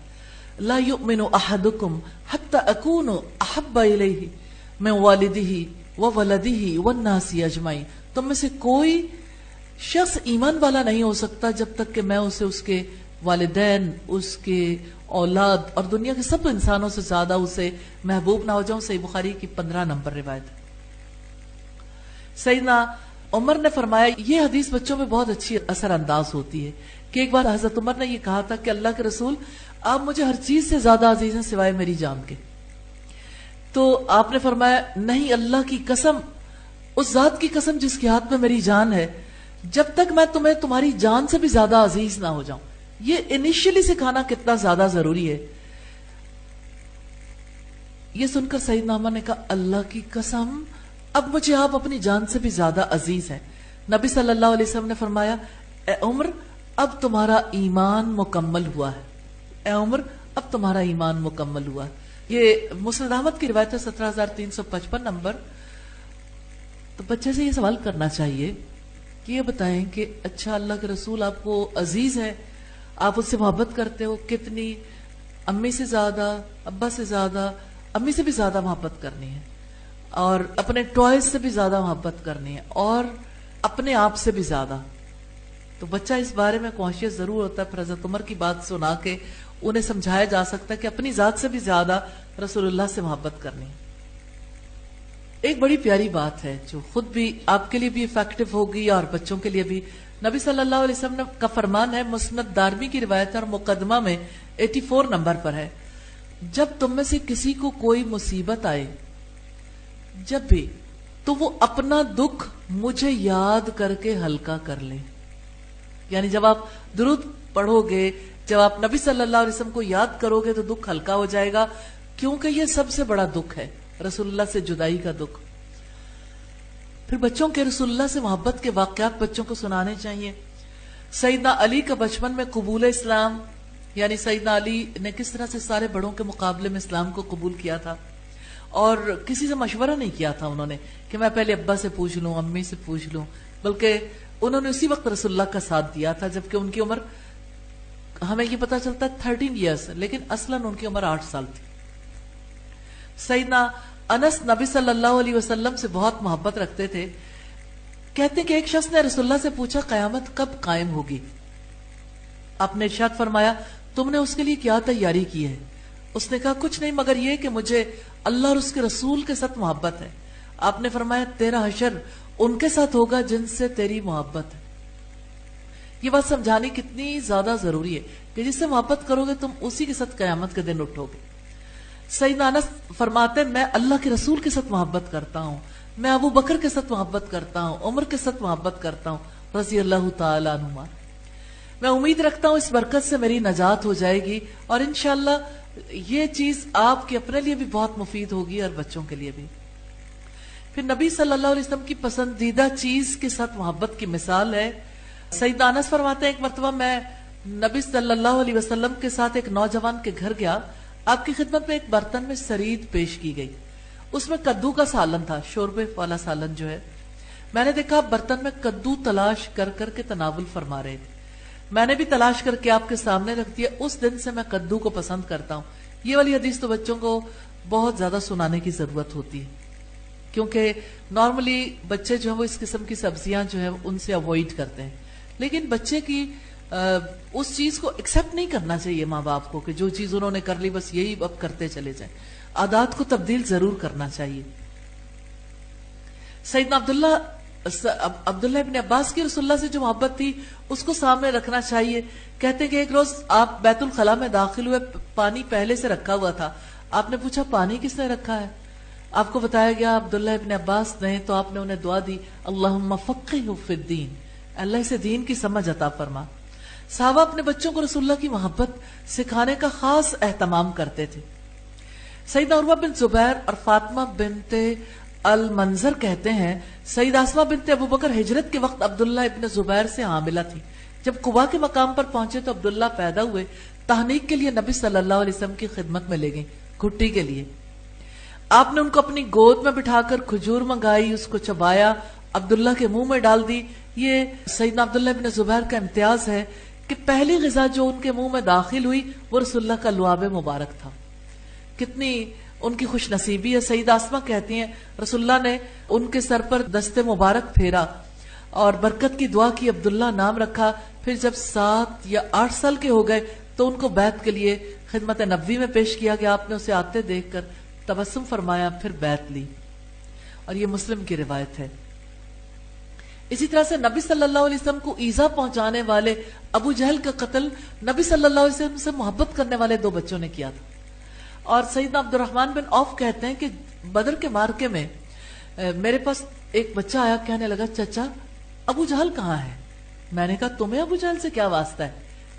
لا یؤمن احدکم حتی اکون احب الیہ من والدہ وولدہ والناس اجمعین. تم میں سے کوئی شخص ایمان والا نہیں ہو سکتا جب تک کہ میں اسے اس کے والدین, اس کے اولاد اور دنیا کے سب انسانوں سے زیادہ اسے محبوب نہ ہو جاؤں. صحیح بخاری کی 15 نمبر روایت. سیدنا عمر نے فرمایا یہ حدیث بچوں میں بہت اچھی اثر انداز ہوتی ہے کہ ایک بار حضرت عمر نے یہ کہا تھا کہ اللہ کے رسول آپ مجھے ہر چیز سے زیادہ عزیز ہیں سوائے میری جان کے. تو آپ نے فرمایا نہیں اللہ کی قسم، اس ذات کی قسم جس کے ہاتھ میں میری جان ہے، جب تک میں تمہیں تمہاری جان سے بھی زیادہ عزیز نہ ہو جاؤں. یہ انیشلی سکھانا کتنا زیادہ ضروری ہے. یہ سن کر سیدنا عمر نے کہا اللہ کی قسم اب مجھے آپ اپنی جان سے بھی زیادہ عزیز ہیں. نبی صلی اللہ علیہ وسلم نے فرمایا اے عمر اب تمہارا ایمان مکمل ہوا ہے، اے عمر اب تمہارا ایمان مکمل ہوا ہے. یہ مسند احمد کی روایت ہے 17355 نمبر. تو بچے سے یہ سوال کرنا چاہیے کہ یہ بتائیں کہ اچھا اللہ کے رسول آپ کو عزیز ہے، آپ اس سے محبت کرتے ہو کتنی؟ امی سے زیادہ، ابا سے زیادہ، امی سے بھی زیادہ محبت کرنی ہے، اور اپنے ٹوائز سے بھی زیادہ محبت کرنی ہے، اور اپنے آپ سے بھی زیادہ. تو بچہ اس بارے میں کانشیس ضرور ہوتا ہے. پھر حضرت عمر کی بات سنا کے انہیں سمجھایا جا سکتا ہے کہ اپنی ذات سے بھی زیادہ رسول اللہ سے محبت کرنی ہے. ایک بڑی پیاری بات ہے جو خود بھی آپ کے لیے بھی افیکٹو ہوگی اور بچوں کے لیے بھی. نبی صلی اللہ علیہ وسلم کا فرمان ہے، مسند دارمی کی روایت اور مقدمہ میں 84 نمبر پر ہے، جب تم میں سے کسی کو کوئی مصیبت آئے جب بھی تو وہ اپنا دکھ مجھے یاد کر کے ہلکا کر لے. یعنی جب آپ درود پڑھو گے، جب آپ نبی صلی اللہ علیہ وسلم کو یاد کرو گے تو دکھ ہلکا ہو جائے گا، کیونکہ یہ سب سے بڑا دکھ ہے، رسول اللہ سے جدائی کا دکھ. پھر بچوں کے رسول اللہ سے محبت کے واقعات بچوں کو سنانے چاہیے. سیدنا علی کا بچپن میں قبول اسلام، یعنی سیدنا علی نے کس طرح سے سارے بڑوں کے مقابلے میں اسلام کو قبول کیا تھا، اور کسی سے مشورہ نہیں کیا تھا انہوں نے کہ میں پہلے ابا سے پوچھ لوں، امی سے پوچھ لوں، بلکہ انہوں نے اسی وقت رسول اللہ کا ساتھ دیا تھا جبکہ ان کی عمر ہمیں یہ پتا چلتا ہے 13 ایئرس، لیکن اصلاً ان کی عمر 8 سال تھی. سیدنا انس نبی صلی اللہ علیہ وسلم سے بہت محبت رکھتے تھے. کہتے ہیں کہ ایک شخص نے رسول اللہ سے پوچھا قیامت کب قائم ہوگی؟ آپ نے ارشاد فرمایا تم نے اس کے لیے کیا تیاری کی ہے؟ اس نے کہا کچھ نہیں مگر یہ کہ مجھے اللہ اور اس کے رسول کے ساتھ محبت ہے. آپ نے فرمایا تیرا حشر ان کے ساتھ ہوگا جن سے تیری محبت ہے. یہ بات سمجھانی کتنی زیادہ ضروری ہے کہ جس سے محبت کرو گے تم اسی کے ساتھ قیامت کے دن اٹھو گے. سیدنا انس فرماتے ہیں میں اللہ کے رسول کے ساتھ محبت کرتا ہوں، میں ابو بکر کے ساتھ محبت کرتا ہوں، عمر کے ساتھ محبت کرتا ہوں رضی اللہ تعالیٰ عنہما. میں امید رکھتا ہوں اس برکت سے میری نجات ہو جائے گی، اور انشاءاللہ یہ چیز آپ کے اپنے لیے بھی بہت مفید ہوگی اور بچوں کے لیے بھی. پھر نبی صلی اللہ علیہ وسلم کی پسندیدہ چیز کے ساتھ محبت کی مثال ہے. سیدنا انس فرماتے ہیں ایک مرتبہ میں نبی صلی اللہ علیہ وسلم کے ساتھ ایک نوجوان کے گھر گیا. آپ کی خدمت میں ایک برتن میں سرید پیش کی گئی، اس میں کدو کا سالن تھا، شوربے والا سالن جو ہے. میں نے دیکھا برتن میں کدو تلاش کر کر کے تناول فرما رہے تھے. میں نے بھی تلاش کر کے آپ کے سامنے رکھ دیا. اس دن سے میں کدو کو پسند کرتا ہوں. یہ والی حدیث تو بچوں کو بہت زیادہ سنانے کی ضرورت ہوتی ہے، کیونکہ نارملی بچے جو ہیں وہ اس قسم کی سبزیاں جو ہیں ان سے اوائڈ کرتے ہیں. لیکن بچے کی اس چیز کو ایکسپٹ نہیں کرنا چاہیے ماں باپ کو کہ جو چیز انہوں نے کر لی بس یہی اب کرتے چلے جائیں. عادات کو تبدیل ضرور کرنا چاہیے. سیدنا عبداللہ ابن عباس کی رسول اللہ سے جو محبت تھی اس کو سامنے رکھنا چاہیے. کہتے ہیں کہ ایک روز آپ بیت الخلاء میں داخل ہوئے، پانی پہلے سے رکھا ہوا تھا. آپ نے پوچھا پانی کس نے رکھا ہے؟ آپ کو بتایا گیا عبداللہ ابن عباس نے. تو آپ نے انہیں دعا دی اللہم فقہہ فی الدین، اللہ اسے دین کی سمجھ عطا فرما. صحابہ اپنے بچوں کو رسول اللہ کی محبت سکھانے کا خاص اہتمام کرتے تھے. سیدنا عروہ بن زبیر اور فاطمہ بنت المنظر کہتے ہیں سید آسمہ بنت ابو بکر ہجرت کے وقت عبداللہ ابن زبیر سے حاملہ تھی. جب قباء کے مقام پر پہنچے تو عبداللہ پیدا ہوئے. تحنیک کے لیے نبی صلی اللہ علیہ وسلم کی خدمت میں لے گئیں گھٹی کے لیے. آپ نے ان کو اپنی گود میں بٹھا کر کھجور منگائی، اس کو چبایا، عبداللہ کے منہ میں ڈال دی. یہ سیدنا عبداللہ ابن زبیر کا امتیاز ہے کہ پہلی غذا جو ان کے منہ میں داخل ہوئی وہ رسول اللہ کا لعاب مبارک تھا. کتنی ان کی خوش نصیبی ہے. سیدہ آسمہ کہتی ہیں رسول اللہ نے ان کے سر پر دست مبارک پھیرا اور برکت کی دعا کی، عبداللہ نام رکھا. پھر جب 7 یا 8 سال کے ہو گئے تو ان کو بیعت کے لیے خدمت نبوی میں پیش کیا گیا. آپ نے اسے آتے دیکھ کر تبسم فرمایا، پھر بیعت لی. اور یہ مسلم کی روایت ہے. اسی طرح سے نبی صلی اللہ علیہ وسلم کو ایذا پہنچانے والے ابو جہل کا قتل نبی صلی اللہ علیہ وسلم سے محبت کرنے والے 2 بچوں نے کیا تھا. اور سیدنا عبد الرحمن بن عوف کہتے ہیں کہ بدر کے مارکے میں میرے پاس ایک بچہ آیا، کہنے لگا چچا ابو جہل کہاں ہے؟ میں نے کہا تمہیں ابو جہل سے کیا واسطہ ہے؟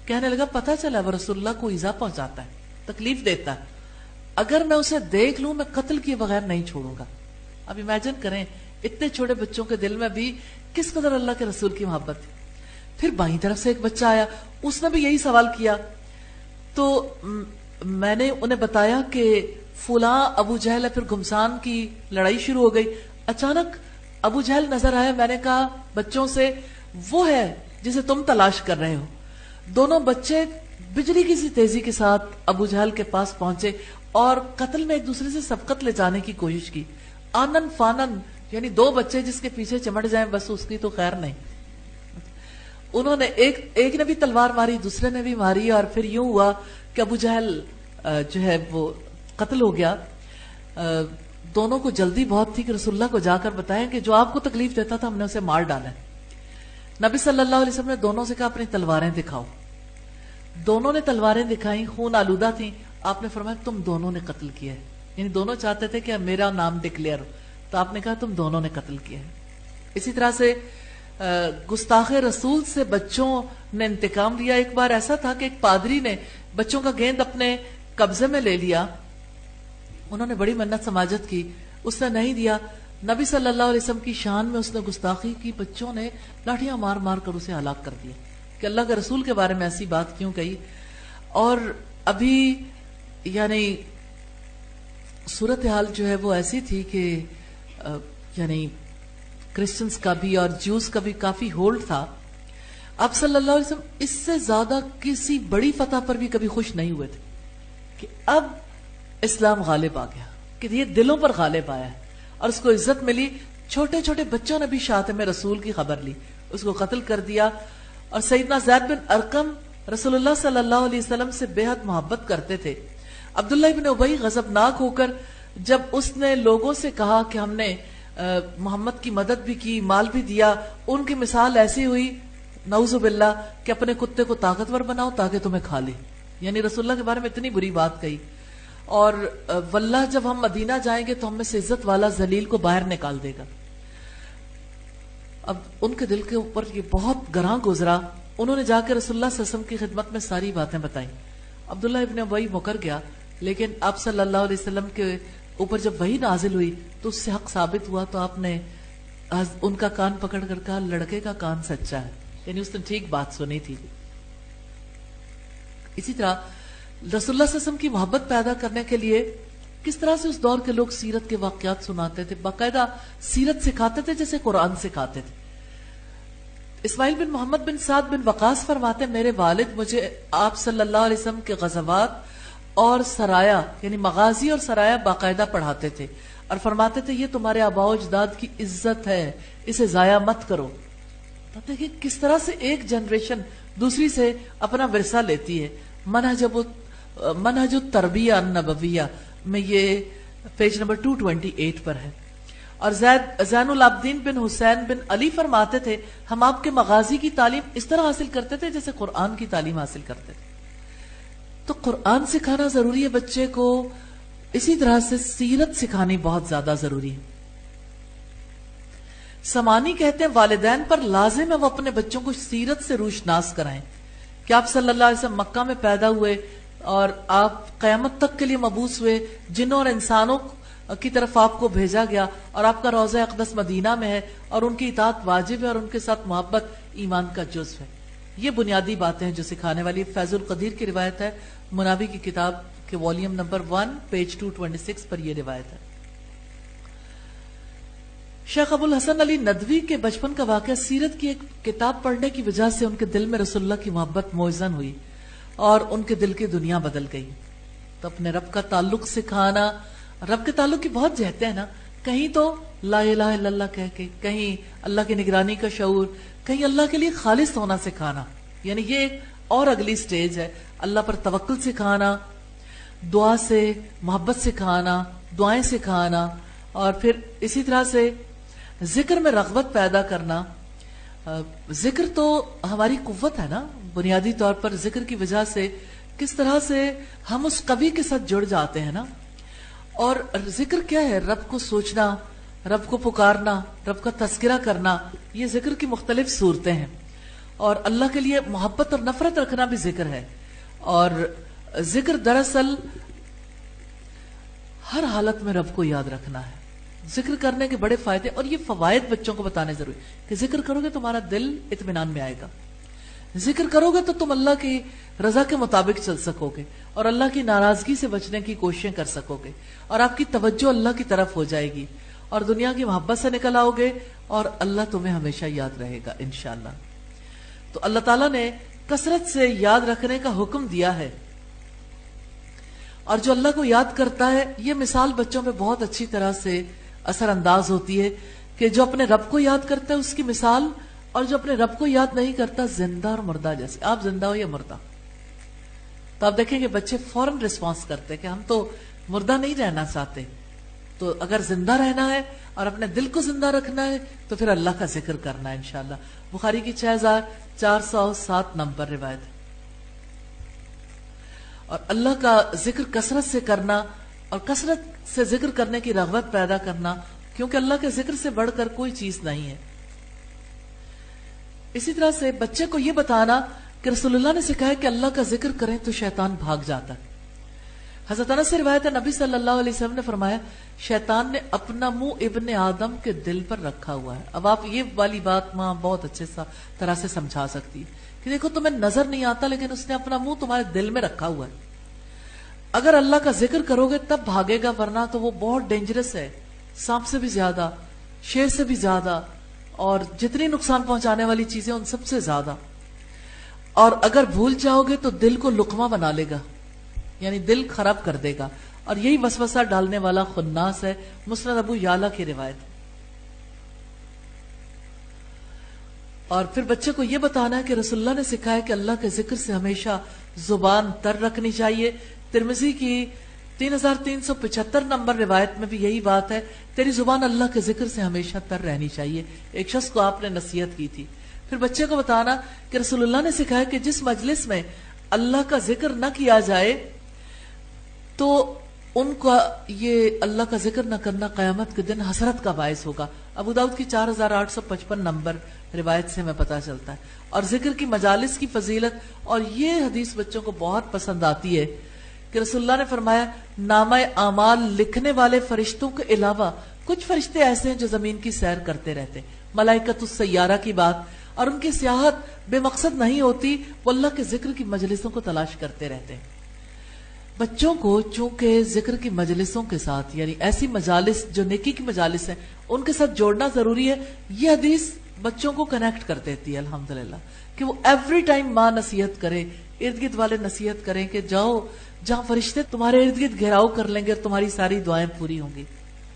کہنے لگا پتہ چلا وہ رسول اللہ کو ایذا پہنچاتا ہے، تکلیف دیتا ہے، اگر میں اسے دیکھ لوں میں قتل کیے بغیر نہیں چھوڑوں گا۔ اب امیجن کریں اتنے چھوٹے بچوں کے دل میں بھی کس قدر اللہ کے رسول کی محبت تھی۔ پھر بائیں طرف سے ایک بچہ آیا، اس نے بھی یہی سوال کیا، تو میں نے انہیں بتایا کہ فلاں ابو جہل ہے، پھر گھمسان کی لڑائی شروع ہو گئی۔ اچانک ابو جہل نظر آیا، میں نے کہا بچوں سے وہ ہے جسے تم تلاش کر رہے ہو۔ دونوں بچے بجلی کی سی تیزی کے ساتھ ابو جہل کے پاس پہنچے اور قتل میں ایک دوسرے سے سبقت لے جانے کی کوشش کی۔ آنن فانن، یعنی دو بچے جس کے پیچھے چمٹ جائیں بس اس کی تو خیر نہیں۔ انہوں نے ایک نے بھی تلوار ماری، دوسرے نے بھی ماری، اور پھر یوں ہوا کہ ابو جہل جو ہے وہ قتل ہو گیا۔ دونوں کو جلدی بہت تھی کہ رسول اللہ کو جا کر بتائیں کہ جو آپ کو تکلیف دیتا تھا ہم نے اسے مار ڈالا ہے۔ نبی صلی اللہ علیہ وسلم نے دونوں سے کہا اپنی تلواریں دکھاؤ۔ دونوں نے تلواریں دکھائیں، خون آلودہ تھیں۔ آپ نے فرمایا تم دونوں نے قتل کیا ہے، یعنی دونوں چاہتے تھے کہ میرا نام ڈکلیئر ہو، تو آپ نے کہا تم دونوں نے قتل کیا ہے۔ اسی طرح سے گستاخ رسول سے بچوں نے انتقام لیا۔ ایک بار ایسا تھا کہ ایک پادری نے بچوں کا گیند اپنے قبضے میں لے لیا، انہوں نے بڑی منت سماجت کی، اس نے نہیں دیا۔ نبی صلی اللہ علیہ وسلم کی شان میں اس نے گستاخی کی، بچوں نے لاٹھیاں مار مار کر اسے ہلاک کر دیا کہ اللہ کے رسول کے بارے میں ایسی بات کیوں کہی۔ اور ابھی یعنی صورتحال جو ہے وہ ایسی تھی کہ یعنی کرسچنز کا بھی اور جوز کا بھی کافی ہولڈ تھا۔ آپ صلی اللہ علیہ وسلم اس سے زیادہ کسی بڑی فتح پر بھی کبھی خوش نہیں ہوئے تھے کہ اب اسلام غالب آ گیا، کہ یہ دلوں پر غالب آیا ہے اور اس کو عزت ملی۔ چھوٹے چھوٹے بچوں نے بھی شاتم رسول کی خبر لی، اس کو قتل کر دیا۔ اور سیدنا زید بن ارقم رسول اللہ صلی اللہ علیہ وسلم سے بے حد محبت کرتے تھے۔ عبداللہ بن ابی غضبناک ہو کر جب اس نے لوگوں سے کہا کہ ہم نے محمد کی مدد بھی کی، مال بھی دیا، ان کی مثال ایسی ہوئی نعوذ باللہ کہ اپنے کتے کو طاقتور بناؤ تاکہ تمہیں کھا لے، یعنی رسول اللہ کے بارے میں اتنی بری بات کہی۔ اور واللہ جب ہم مدینہ جائیں گے تو ہم میں سے عزت والا ذلیل کو باہر نکال دے گا۔ اب ان کے دل کے اوپر یہ بہت گراں گزرا، انہوں نے جا کے رسول اللہ صلی اللہ علیہ وسلم کی خدمت میں ساری باتیں بتائیں۔ عبداللہ ابن ابی مکر گیا، لیکن آپ صلی اللہ علیہ وسلم کے اوپر جب وحی نازل ہوئی تو اس سے حق ثابت ہوا، تو آپ نے ان کا کان پکڑ کر کہا لڑکے کا کان سچا ہے، یعنی اس نے ٹھیک بات سنی تھی۔ اسی طرح رسول اللہ صلی اللہ علیہ وسلم کی محبت پیدا کرنے کے لیے کس طرح سے اس دور کے لوگ سیرت کے واقعات سناتے تھے، باقاعدہ سیرت سکھاتے تھے جیسے قرآن سکھاتے تھے۔ اسماعیل بن محمد بن سعد بن وقاص فرماتے میرے والد مجھے آپ صلی اللہ علیہ وسلم کے غزوات اور سرایا یعنی مغازی اور سرایا باقاعدہ پڑھاتے تھے اور فرماتے تھے یہ تمہارے آباء و اجداد کی عزت ہے، اسے ضائع مت کرو۔ تو دیکھیں کس طرح سے ایک جنریشن دوسری سے اپنا ورثہ لیتی ہے۔ منہج التربیہ النبویہ میں یہ پیج نمبر 228 پر ہے۔ اور زین العابدین بن حسین بن علی فرماتے تھے ہم آپ کے مغازی کی تعلیم اس طرح حاصل کرتے تھے جیسے قرآن کی تعلیم حاصل کرتے تھے۔ تو قرآن سکھانا ضروری ہے بچے کو، اسی طرح سے سیرت سکھانی بہت زیادہ ضروری ہے۔ سمانی کہتے ہیں والدین پر لازم ہے وہ اپنے بچوں کو سیرت سے روشناس کرائیں کہ آپ صلی اللہ علیہ وسلم مکہ میں پیدا ہوئے اور آپ قیامت تک کے لیے مبعوث ہوئے، جنوں اور انسانوں کی طرف آپ کو بھیجا گیا، اور آپ کا روضہ اقدس مدینہ میں ہے اور ان کی اطاعت واجب ہے اور ان کے ساتھ محبت ایمان کا جزو ہے۔ یہ بنیادی باتیں ہیں جو سکھانے والی۔ فیض القدیر کی روایت ہے، مناوی کی کتاب کے والیوم نمبر 1 پیج 226 پر یہ روایت ہے۔ شیخ ابو الحسن علی ندوی کے بچپن کا واقعہ سیرت کی ایک کتاب پڑھنے کی وجہ سے ان کے دل میں رسول اللہ کی محبت موزن ہوئی اور ان کے دل کی دنیا بدل گئی۔ تو اپنے رب کا تعلق سکھانا، رب کے تعلق کی بہت جہتیں ہیں نا، کہیں تو لا الہ الا اللہ کہہ کے، کہیں اللہ کی نگرانی کا شعور، کہیں اللہ کے لیے خالص ہونا سکھانا، یعنی یہ ایک اور اگلی سٹیج ہے۔ اللہ پر توکل سکھانا، دعا سے محبت سکھانا، دعائیں سکھانا، اور پھر اسی طرح سے ذکر میں رغبت پیدا کرنا۔ ذکر تو ہماری قوت ہے نا، بنیادی طور پر ذکر کی وجہ سے کس طرح سے ہم اس قوی کے ساتھ جڑ جاتے ہیں نا. اور ذکر کیا ہے؟ رب کو سوچنا، رب کو پکارنا، رب کا تذکرہ کرنا، یہ ذکر کی مختلف صورتیں ہیں. اور اللہ کے لیے محبت اور نفرت رکھنا بھی ذکر ہے. اور ذکر دراصل ہر حالت میں رب کو یاد رکھنا ہے. ذکر کرنے کے بڑے فائدے، اور یہ فوائد بچوں کو بتانے ضروری کہ ذکر کرو گے تمہارا دل اطمینان میں آئے گا. ذکر کرو گے تو تم اللہ کی رضا کے مطابق چل سکو گے اور اللہ کی ناراضگی سے بچنے کی کوششیں کر سکو گے، اور آپ کی توجہ اللہ کی طرف ہو جائے گی اور دنیا کی محبت سے نکل آؤ گے اور اللہ تمہیں ہمیشہ یاد رہے گا انشاءاللہ. تو اللہ تعالیٰ نے کثرت سے یاد رکھنے کا حکم دیا ہے، اور جو اللہ کو یاد کرتا ہے، یہ مثال بچوں پہ بہت اچھی طرح سے اثر انداز ہوتی ہے کہ جو اپنے رب کو یاد کرتا ہے اس کی مثال، اور جو اپنے رب کو یاد نہیں کرتا زندہ اور مردہ جیسے. آپ زندہ ہو یا مردہ؟ تو آپ دیکھیں گے بچے فوراً ریسپانس کرتے کہ ہم تو مردہ نہیں رہنا چاہتے. تو اگر زندہ رہنا ہے اور اپنے دل کو زندہ رکھنا ہے تو پھر اللہ کا ذکر کرنا ہے انشاءاللہ. بخاری کی 6407 نمبر روایت. اور اللہ کا ذکر کثرت سے کرنا اور کثرت سے ذکر کرنے کی رغبت پیدا کرنا، کیونکہ اللہ کے ذکر سے بڑھ کر کوئی چیز نہیں ہے. اسی طرح سے بچے کو یہ بتانا کہ رسول اللہ نے سکھایا کہ اللہ کا ذکر کریں تو شیطان بھاگ جاتا ہے. حضرت انس سے روایت ہے، نبی صلی اللہ علیہ وسلم نے فرمایا شیطان نے اپنا منہ ابن آدم کے دل پر رکھا ہوا ہے. اب آپ یہ والی بات ماں بہت اچھے طرح سے سمجھا سکتی کہ دیکھو تمہیں نظر نہیں آتا لیکن اس نے اپنا منہ تمہارے دل میں رکھا ہوا ہے. اگر اللہ کا ذکر کرو گے تب بھاگے گا، ورنہ تو وہ بہت ڈینجرس ہے، سانپ سے بھی زیادہ، شیر سے بھی زیادہ، اور جتنی نقصان پہنچانے والی چیزیں ان سب سے زیادہ. اور اگر بھول جاؤ گے تو دل کو لقمہ بنا لے گا، یعنی دل خراب کر دے گا، اور یہی وسوسہ ڈالنے والا خناس ہے. مسند ابو یعلا کی روایت. اور پھر بچے کو یہ بتانا ہے کہ رسول اللہ نے سکھایا کہ اللہ کے ذکر سے ہمیشہ زبان تر رکھنی چاہیے. ترمذی کی 3375 نمبر روایت میں بھی یہی بات ہے، تیری زبان اللہ کے ذکر سے ہمیشہ تر رہنی چاہیے. ایک شخص کو آپ نے نصیحت کی تھی. پھر بچے کو بتانا کہ رسول اللہ نے سکھایا کہ جس مجلس میں اللہ کا ذکر نہ کیا جائے تو ان کا یہ اللہ کا ذکر نہ کرنا قیامت کے دن حسرت کا باعث ہوگا. ابو داؤد کی 4855 نمبر روایت سے میں پتہ چلتا ہے. اور ذکر کی مجالس کی فضیلت، اور یہ حدیث بچوں کو بہت پسند آتی ہے کہ رسول اللہ نے فرمایا نامہ اعمال لکھنے والے فرشتوں کے علاوہ کچھ فرشتے ایسے ہیں جو زمین کی سیر کرتے رہتے، ملائکۃ السیارہ کی بات، اور ان کی سیاحت بے مقصد نہیں ہوتی، وہ اللہ کے ذکر کی مجلسوں کو تلاش کرتے رہتے ہیں. بچوں کو چونکہ ذکر کی مجلسوں کے ساتھ، یعنی ایسی مجالس جو نیکی کی مجالس ہیں، ان کے ساتھ جوڑنا ضروری ہے. یہ حدیث بچوں کو کنیکٹ کر دیتی ہے الحمدللہ، کہ وہ ایوری ٹائم ماں نصیحت کرے، ارد گرد والے نصیحت کریں کہ جاؤ جہاں فرشتے تمہارے ارد گرد گھیراؤ کر لیں گے اور تمہاری ساری دعائیں پوری ہوں گی.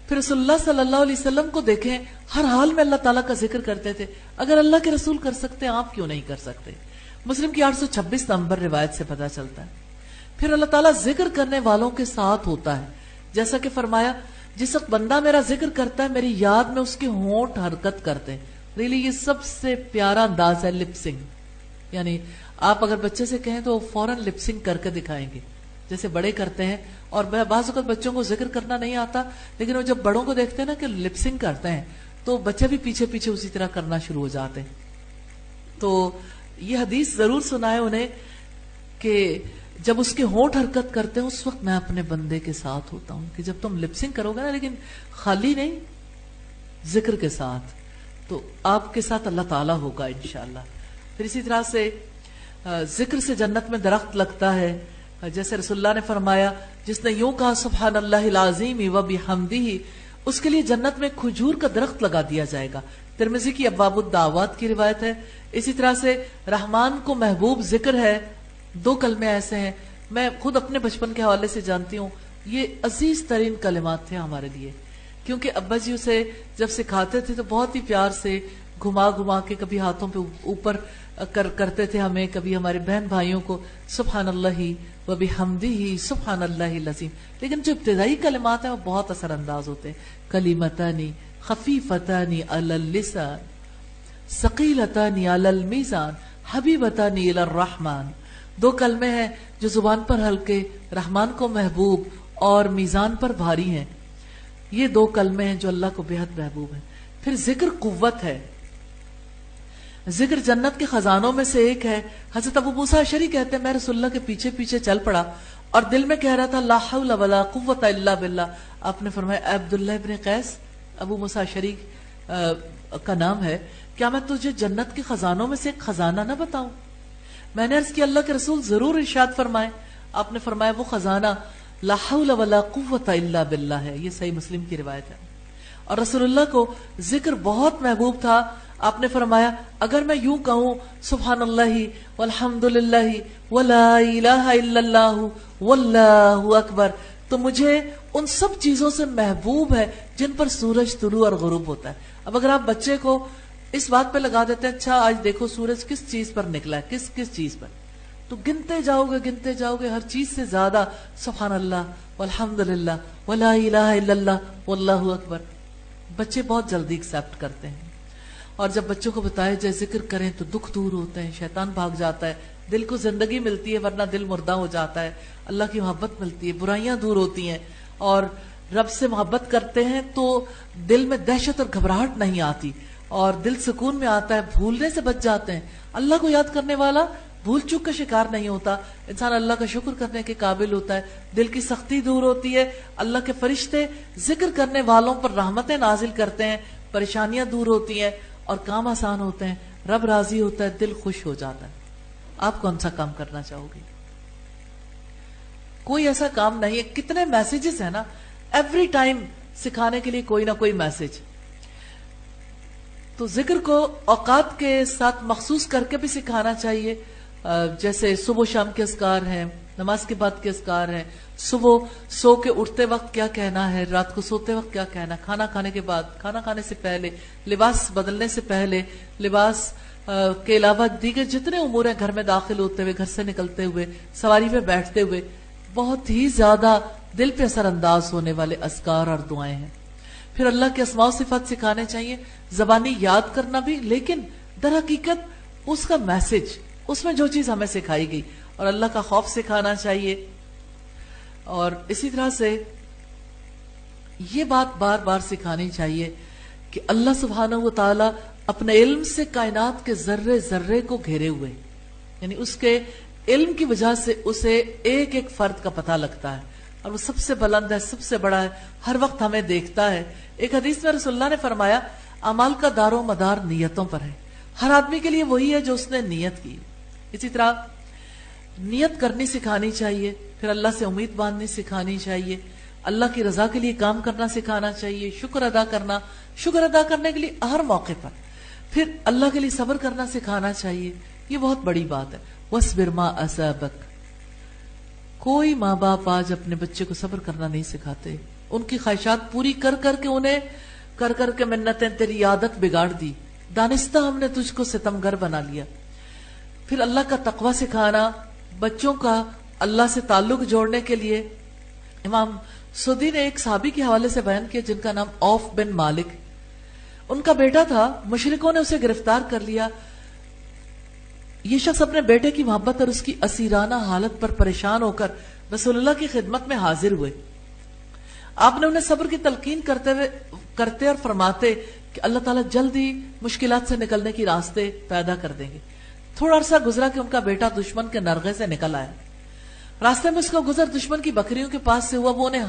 پھر رسول اللہ صلی اللہ علیہ وسلم کو دیکھیں، ہر حال میں اللہ تعالیٰ کا ذکر کرتے تھے. اگر اللہ کے رسول کر سکتے ہیں آپ کیوں نہیں کر سکتے؟ مسلم کی 826 نمبر روایت سے پتہ چلتا ہے. پھر اللہ تعالیٰ ذکر کرنے والوں کے ساتھ ہوتا ہے، جیسا کہ فرمایا جس وقت بندہ میرا ذکر کرتا ہے میری یاد میں اس کے ہونٹ حرکت کرتے ہیں. ریلی یہ سب سے پیارا انداز ہے لپسنگ. یعنی آپ اگر بچے سے کہیں تو وہ فوراً لپسنگ کر کے دکھائیں گے جیسے بڑے کرتے ہیں. اور بعض اوقات بچوں کو ذکر کرنا نہیں آتا، لیکن وہ جب بڑوں کو دیکھتے ہیں نا کہ لپسنگ کرتے ہیں تو بچے بھی پیچھے پیچھے اسی طرح کرنا شروع ہو جاتے ہیں. تو یہ حدیث ضرور سنائے انہیں کہ جب اس کے ہونٹ حرکت کرتے ہیں اس وقت میں اپنے بندے کے ساتھ ہوتا ہوں. کہ جب تم لپسنگ کرو گے نا، لیکن خالی نہیں، ذکر کے ساتھ، تو آپ کے ساتھ اللہ تعالیٰ ہوگا انشاءاللہ. پھر اسی طرح سے ذکر سے جنت میں درخت لگتا ہے. جیسے رسول اللہ نے فرمایا جس نے یوں کہا سبحان اللہ العظیم و بحمدہ، اس کے لیے جنت میں کھجور کا درخت لگا دیا جائے گا. ترمذی کی ابواب الدعوات کی روایت ہے. اسی طرح سے رحمان کو محبوب ذکر ہے. 2 کلمے ایسے ہیں، میں خود اپنے بچپن کے حوالے سے جانتی ہوں، یہ عزیز ترین کلمات تھے ہمارے لیے، کیونکہ ابا جی اسے جب سکھاتے تھے تو بہت ہی پیار سے گھما گھما کے کبھی ہاتھوں پہ اوپر کرتے تھے ہمیں، کبھی ہمارے بہن بھائیوں کو سبحان اللہ و بحمدہ سبحان اللہ العظیم. لیکن جو ابتدائی کلمات ہیں وہ بہت اثر انداز ہوتے ہیں. کلمتان خفیفتان علی اللسان ثقیلتان علی المیزان حبیبتان الی الرحمن دو کلمے ہیں جو زبان پر ہلکے، رحمان کو محبوب اور میزان پر بھاری ہیں. یہ دو کلمے ہیں جو اللہ کو بے حد محبوب ہیں. پھر ذکر قوت ہے، ذکر جنت کے خزانوں میں سے ایک ہے. حضرت ابو موسیٰ اشعری کہتے ہیں میں رسول اللہ کے پیچھے پیچھے چل پڑا اور دل میں کہہ رہا تھا لا حول ولا قوت الا باللہ. آپ نے فرمایا اے عبداللہ ابن قیس، ابو موسیٰ اشعری کا نام ہے، کیا میں تجھے جنت کے خزانوں میں سے ایک خزانہ نہ بتاؤں؟ میں نے عرض کیا اللہ کے رسول ضرور ارشاد فرمائے. آپ نے فرمایا وہ خزانہ لا حول ولا قوت الا باللہ ہے. یہ صحیح مسلم کی روایت ہے. اور رسول اللہ کو ذکر بہت محبوب تھا. آپ نے فرمایا اگر میں یوں کہوں سبحان اللہ والحمد للہ ولا الہ الا اللہ واللہ اکبر، تو مجھے ان سب چیزوں سے محبوب ہے جن پر سورج طلوع اور غروب ہوتا ہے. اب اگر آپ بچے کو اس بات پہ لگا دیتے ہیں اچھا آج دیکھو سورج کس چیز پر نکلا ہے، کس چیز پر، تو گنتے جاؤ گے ہر چیز سے زیادہ سبحان اللہ والحمد للہ ولا الہ الا اللہ واللہ اکبر. بچے بہت جلدی ایکسپٹ کرتے ہیں. اور جب بچوں کو بتایا جائے ذکر کریں تو دکھ دور ہوتے ہیں، شیطان بھاگ جاتا ہے، دل کو زندگی ملتی ہے ورنہ دل مردہ ہو جاتا ہے، اللہ کی محبت ملتی ہے، برائیاں دور ہوتی ہیں، اور رب سے محبت کرتے ہیں تو دل میں دہشت اور گھبراہٹ نہیں آتی اور دل سکون میں آتا ہے، بھولنے سے بچ جاتے ہیں. اللہ کو یاد کرنے والا بھول چوک کا شکار نہیں ہوتا، انسان اللہ کا شکر کرنے کے قابل ہوتا ہے، دل کی سختی دور ہوتی ہے، اللہ کے فرشتے ذکر کرنے والوں پر رحمتیں نازل کرتے ہیں، پریشانیاں دور ہوتی ہیں اور کام آسان ہوتے ہیں، رب راضی ہوتا ہے، دل خوش ہو جاتا ہے. آپ کون سا کام کرنا چاہو گے؟ کوئی ایسا کام نہیں ہے. کتنے میسیجز ہیں نا ایوری ٹائم سکھانے کے لیے کوئی نہ کوئی میسج. تو ذکر کو اوقات کے ساتھ مخصوص کر کے بھی سکھانا چاہیے، جیسے صبح شام کے اذکار ہیں، نماز کے بعد کے اذکار ہیں، صبح سو کے اٹھتے وقت کیا کہنا ہے، رات کو سوتے وقت کیا کہنا ہے، کھانا کھانے کے بعد، کھانا کھانے سے پہلے، لباس بدلنے سے پہلے، لباس کے علاوہ دیگر جتنے امور ہیں، گھر میں داخل ہوتے ہوئے، گھر سے نکلتے ہوئے، سواری پہ بیٹھتے ہوئے، بہت ہی زیادہ دل پہ اثر انداز ہونے والے اذکار اور دعائیں ہیں. پھر اللہ کے اسماء و صفات سکھانے چاہیے، زبانی یاد کرنا بھی، لیکن در حقیقت اس کا میسج، اس میں جو چیز ہمیں سکھائی گئی، اور اللہ کا خوف سکھانا چاہیے. اور اسی طرح سے یہ بات بار بار سکھانی چاہیے کہ اللہ سبحانہ و تعالی اپنے علم سے کائنات کے ذرے ذرے کو گھیرے ہوئے، یعنی اس کے علم کی وجہ سے اسے ایک ایک فرد کا پتہ لگتا ہے، اور وہ سب سے بلند ہے، سب سے بڑا ہے، ہر وقت ہمیں دیکھتا ہے. ایک حدیث میں رسول اللہ نے فرمایا اعمال کا دار و مدار نیتوں پر ہے، ہر آدمی کے لیے وہی ہے جو اس نے نیت کی. اسی طرح نیت کرنی سکھانی چاہیے، پھر اللہ سے امید باندھنی سکھانی چاہیے، اللہ کی رضا کے لیے کام کرنا سکھانا چاہیے، شکر ادا کرنا، شکر ادا کرنے کے لیے ہر موقع پر، پھر اللہ کے لیے صبر کرنا سکھانا چاہیے. یہ بہت بڑی بات ہے. وَاصْبِرْ مَا أَصَابَكَ. کوئی ماں باپ آج اپنے بچے کو صبر کرنا نہیں سکھاتے، ان کی خواہشات پوری کر کر کے انہیں کر کے منتیں تیری عادت بگاڑ دی، دانستہ ہم نے تجھ کو ستمگر بنا لیا. پھر اللہ کا تقوی سکھانا، بچوں کا اللہ سے تعلق جوڑنے کے لیے. امام سودی نے ایک صحابی کے حوالے سے بیان کیا جن کا نام اوف بن مالک، ان کا بیٹا تھا، مشرکوں نے اسے گرفتار کر لیا. یہ شخص اپنے بیٹے کی محبت اور اس کی اسیرانہ حالت پر پریشان ہو کر رسول اللہ کی خدمت میں حاضر ہوئے. آپ نے انہیں صبر کی تلقین کرتے اور فرماتے کہ اللہ تعالیٰ جلد ہی مشکلات سے نکلنے کی راستے پیدا کر دیں گے. تھوڑا عرصہ گزرا کہ ان کا بیٹا دشمن کے نرغے سے نکل آیا. راستے میں اس کا گزر دشمن کی بکریوں کے پاس سے ہوا، وہ انہیں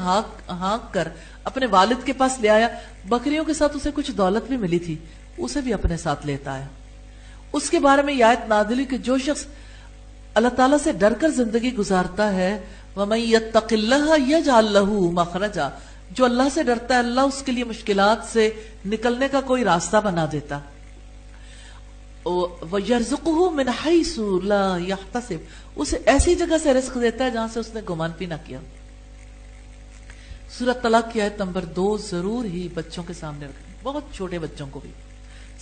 ہانک کر اپنے والد کے پاس لے آیا. بکریوں کے ساتھ اسے کچھ دولت بھی ملی تھی، اسے بھی اپنے ساتھ لیتا آیا. اس کے بارے میں یہ آیت نازل ہوئی کہ جو شخص اللہ تعالیٰ سے ڈر کر زندگی گزارتا ہے، وَمَن يَتَّقِ اللَّهَ يَجْعَل لَّهُ مَخْرَجًا، جو اللہ سے ڈرتا ہے اللہ اس کے لیے مشکلات سے نکلنے کا کوئی راستہ بنا دیتا. وَيَرْزُقُهُ مِنْ حَيْثُ لَا يَحْتَسِبُ، اسے ایسی جگہ سے رزق دیتا ہے جہاں سے اس نے گمان بھی نہ کیا. سورۃ طلاق کی آیت نمبر 2 ضرور ہی بچوں کے سامنے رکھیں، بہت چھوٹے بچوں کو بھی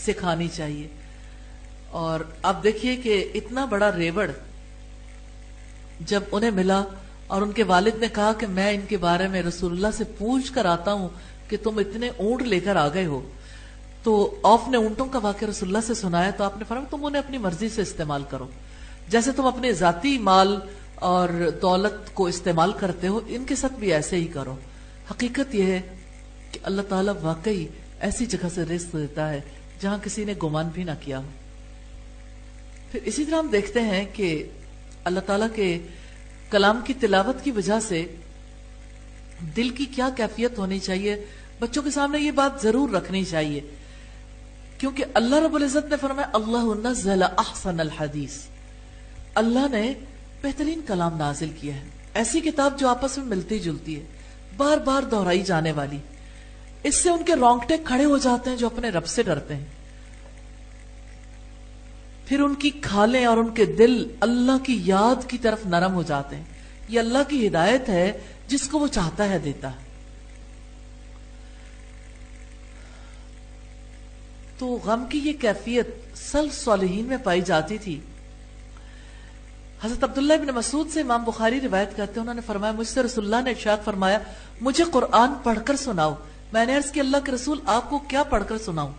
سکھانی چاہیے. اور آپ دیکھیے کہ اتنا بڑا ریوڑ جب انہیں ملا اور ان کے والد نے کہا کہ میں ان کے بارے میں رسول اللہ سے پوچھ کر آتا ہوں کہ تم اتنے اونٹ لے کر آ گئے ہو، تو اوف نے اونٹوں کا واقعہ رسول اللہ سے سنایا تو آپ نے فرمایا تم انہیں اپنی مرضی سے استعمال کرو، جیسے تم اپنے ذاتی مال اور دولت کو استعمال کرتے ہو، ان کے ساتھ بھی ایسے ہی کرو۔ حقیقت یہ ہے کہ اللہ تعالیٰ واقعی ایسی جگہ سے رزق دیتا ہے جہاں کسی نے گمان بھی نہ کیا ہو۔ پھر اسی طرح ہم دیکھتے ہیں کہ اللہ تعالیٰ کے کلام کی تلاوت کی وجہ سے دل کی کیا کیفیت ہونی چاہیے، بچوں کے سامنے یہ بات ضرور رکھنی چاہیے، کیونکہ اللہ رب العزت نے فرمایا اللہ نزل احسن الحدیث، اللہ نے بہترین کلام نازل کیا ہے، ایسی کتاب جو آپس میں ملتی جلتی ہے، بار بار دہرائی جانے والی، اس سے ان کے رونگٹے کھڑے ہو جاتے ہیں جو اپنے رب سے ڈرتے ہیں، پھر ان کی کھالیں اور ان کے دل اللہ کی یاد کی طرف نرم ہو جاتے ہیں۔ یہ اللہ کی ہدایت ہے، جس کو وہ چاہتا ہے دیتا ہے۔ تو غم کی یہ کیفیت سلف صالحین میں پائی جاتی تھی۔ حضرت عبداللہ ابن مسعود سے امام بخاری روایت کرتے ہیں، انہوں نے فرمایا مجھ سے رسول اللہ نے ارشاد فرمایا مجھے قرآن پڑھ کر سناؤ۔ میں نے عرض کی اللہ کے رسول آپ کو کیا پڑھ کر سناؤں؟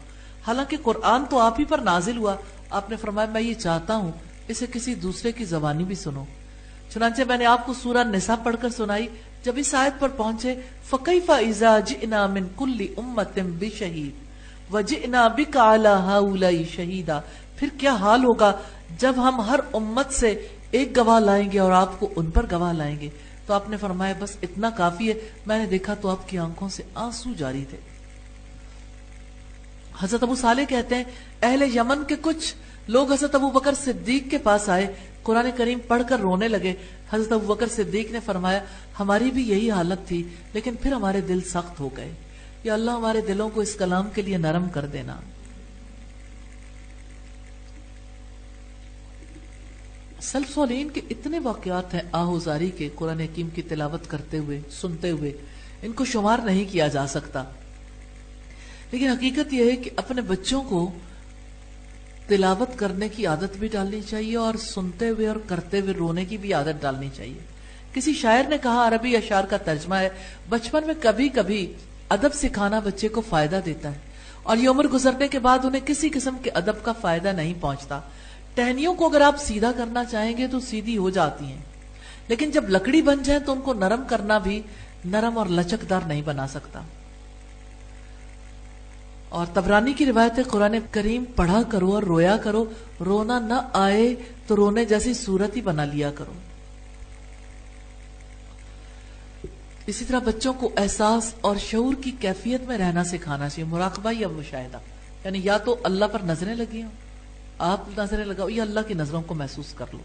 حالانکہ قرآن تو آپ ہی پر نازل ہوا۔ آپ نے فرمایا میں یہ چاہتا ہوں اسے کسی دوسرے کی زبانی بھی سنو۔ چنانچہ میں نے آپ کو سورہ نساء پڑھ کر سنائی۔ جب اس آیت پر پہنچے فَكَيْفَ إِذَا جِئْنَا مِن كُلِّ أُمَّةٍ بِشَهِيدٍ وَجِئْنَا بِكَ عَلَى هَؤُلَاءِ شَهِيدًا، پھر کیا حال ہوگا جب ہم ہر امت سے ایک گواہ لائیں گے اور آپ کو ان پر گواہ لائیں گے۔ تو آپ نے فرمایا بس اتنا کافی ہے۔ میں نے دیکھا تو آپ کی آنکھوں سے آنسو جاری تھے۔ حضرت ابو صالح کہتے ہیں اہل یمن کے کچھ لوگ حضرت ابو بکر صدیق کے پاس آئے، قرآن کریم پڑھ کر رونے لگے۔ حضرت ابو بکر صدیق نے فرمایا ہماری بھی یہی حالت تھی، لیکن پھر ہمارے دل سخت ہو گئے۔ یا اللہ ہمارے دلوں کو اس کلام کے لیے نرم کر دینا۔ سلف صالحین کے اتنے واقعات ہیں آہوزاری کے، قرآن حکیم کی تلاوت کرتے ہوئے، سنتے ہوئے، ان کو شمار نہیں کیا جا سکتا۔ لیکن حقیقت یہ ہے کہ اپنے بچوں کو تلاوت کرنے کی عادت بھی ڈالنی چاہیے اور سنتے ہوئے اور کرتے ہوئے رونے کی بھی عادت ڈالنی چاہیے۔ کسی شاعر نے کہا، عربی اشعار کا ترجمہ ہے، بچپن میں کبھی کبھی ادب سکھانا بچے کو فائدہ دیتا ہے، اور یہ عمر گزرنے کے بعد انہیں کسی قسم کے ادب کا فائدہ نہیں پہنچتا۔ ٹہنیوں کو اگر آپ سیدھا کرنا چاہیں گے تو سیدھی ہو جاتی ہیں، لیکن جب لکڑی بن جائیں تو ان کو نرم کرنا بھی نرم اور لچکدار نہیں بنا سکتا۔ اور طبرانی کی روایت ہے قرآن کریم پڑھا کرو اور رویا کرو، رونا نہ آئے تو رونے جیسی صورت ہی بنا لیا کرو۔ اسی طرح بچوں کو احساس اور شعور کی کیفیت میں رہنا سکھانا چاہیے، مراقبہ یا مشاہدہ، یعنی یا تو اللہ پر نظریں لگی ہوں، آپ نظریں لگاؤ، یا اللہ کی نظروں کو محسوس کر لو۔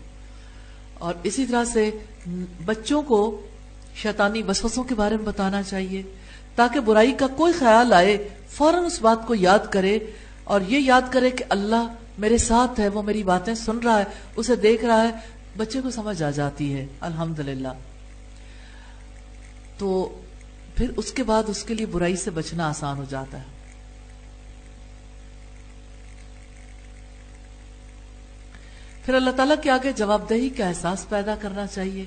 اور اسی طرح سے بچوں کو شیطانی وسوسوں کے بارے میں بتانا چاہیے، تاکہ برائی کا کوئی خیال آئے فوراً اس بات کو یاد کرے، اور یہ یاد کرے کہ اللہ میرے ساتھ ہے، وہ میری باتیں سن رہا ہے، اسے دیکھ رہا ہے۔ بچے کو سمجھ آ جاتی ہے الحمدللہ، تو پھر اس کے بعد اس کے لیے برائی سے بچنا آسان ہو جاتا ہے۔ پھر اللہ تعالیٰ کے آگے جواب دہی کا احساس پیدا کرنا چاہیے۔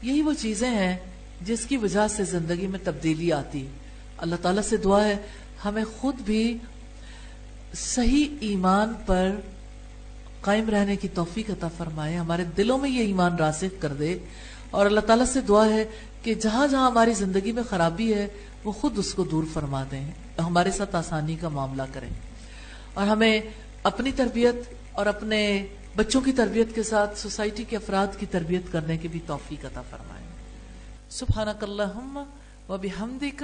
یہی وہ چیزیں ہیں جس کی وجہ سے زندگی میں تبدیلی آتی ہے۔ اللہ تعالیٰ سے دعا ہے ہمیں خود بھی صحیح ایمان پر قائم رہنے کی توفیق عطا فرمائے، ہمارے دلوں میں یہ ایمان راسخ کر دے، اور اللہ تعالیٰ سے دعا ہے کہ جہاں جہاں ہماری زندگی میں خرابی ہے وہ خود اس کو دور فرما دیں، ہمارے ساتھ آسانی کا معاملہ کریں، اور ہمیں اپنی تربیت اور اپنے بچوں کی تربیت کے ساتھ سوسائٹی کے افراد کی تربیت کرنے کی بھی توفیق عطا فرمائیں۔ سبحانک اللہم و بحمدک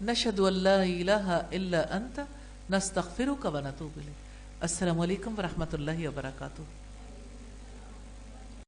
نشہد ان لا الہ الا انت نستغفرک و نتوب الیک۔ السلام علیکم ورحمۃ اللہ وبرکاتہ۔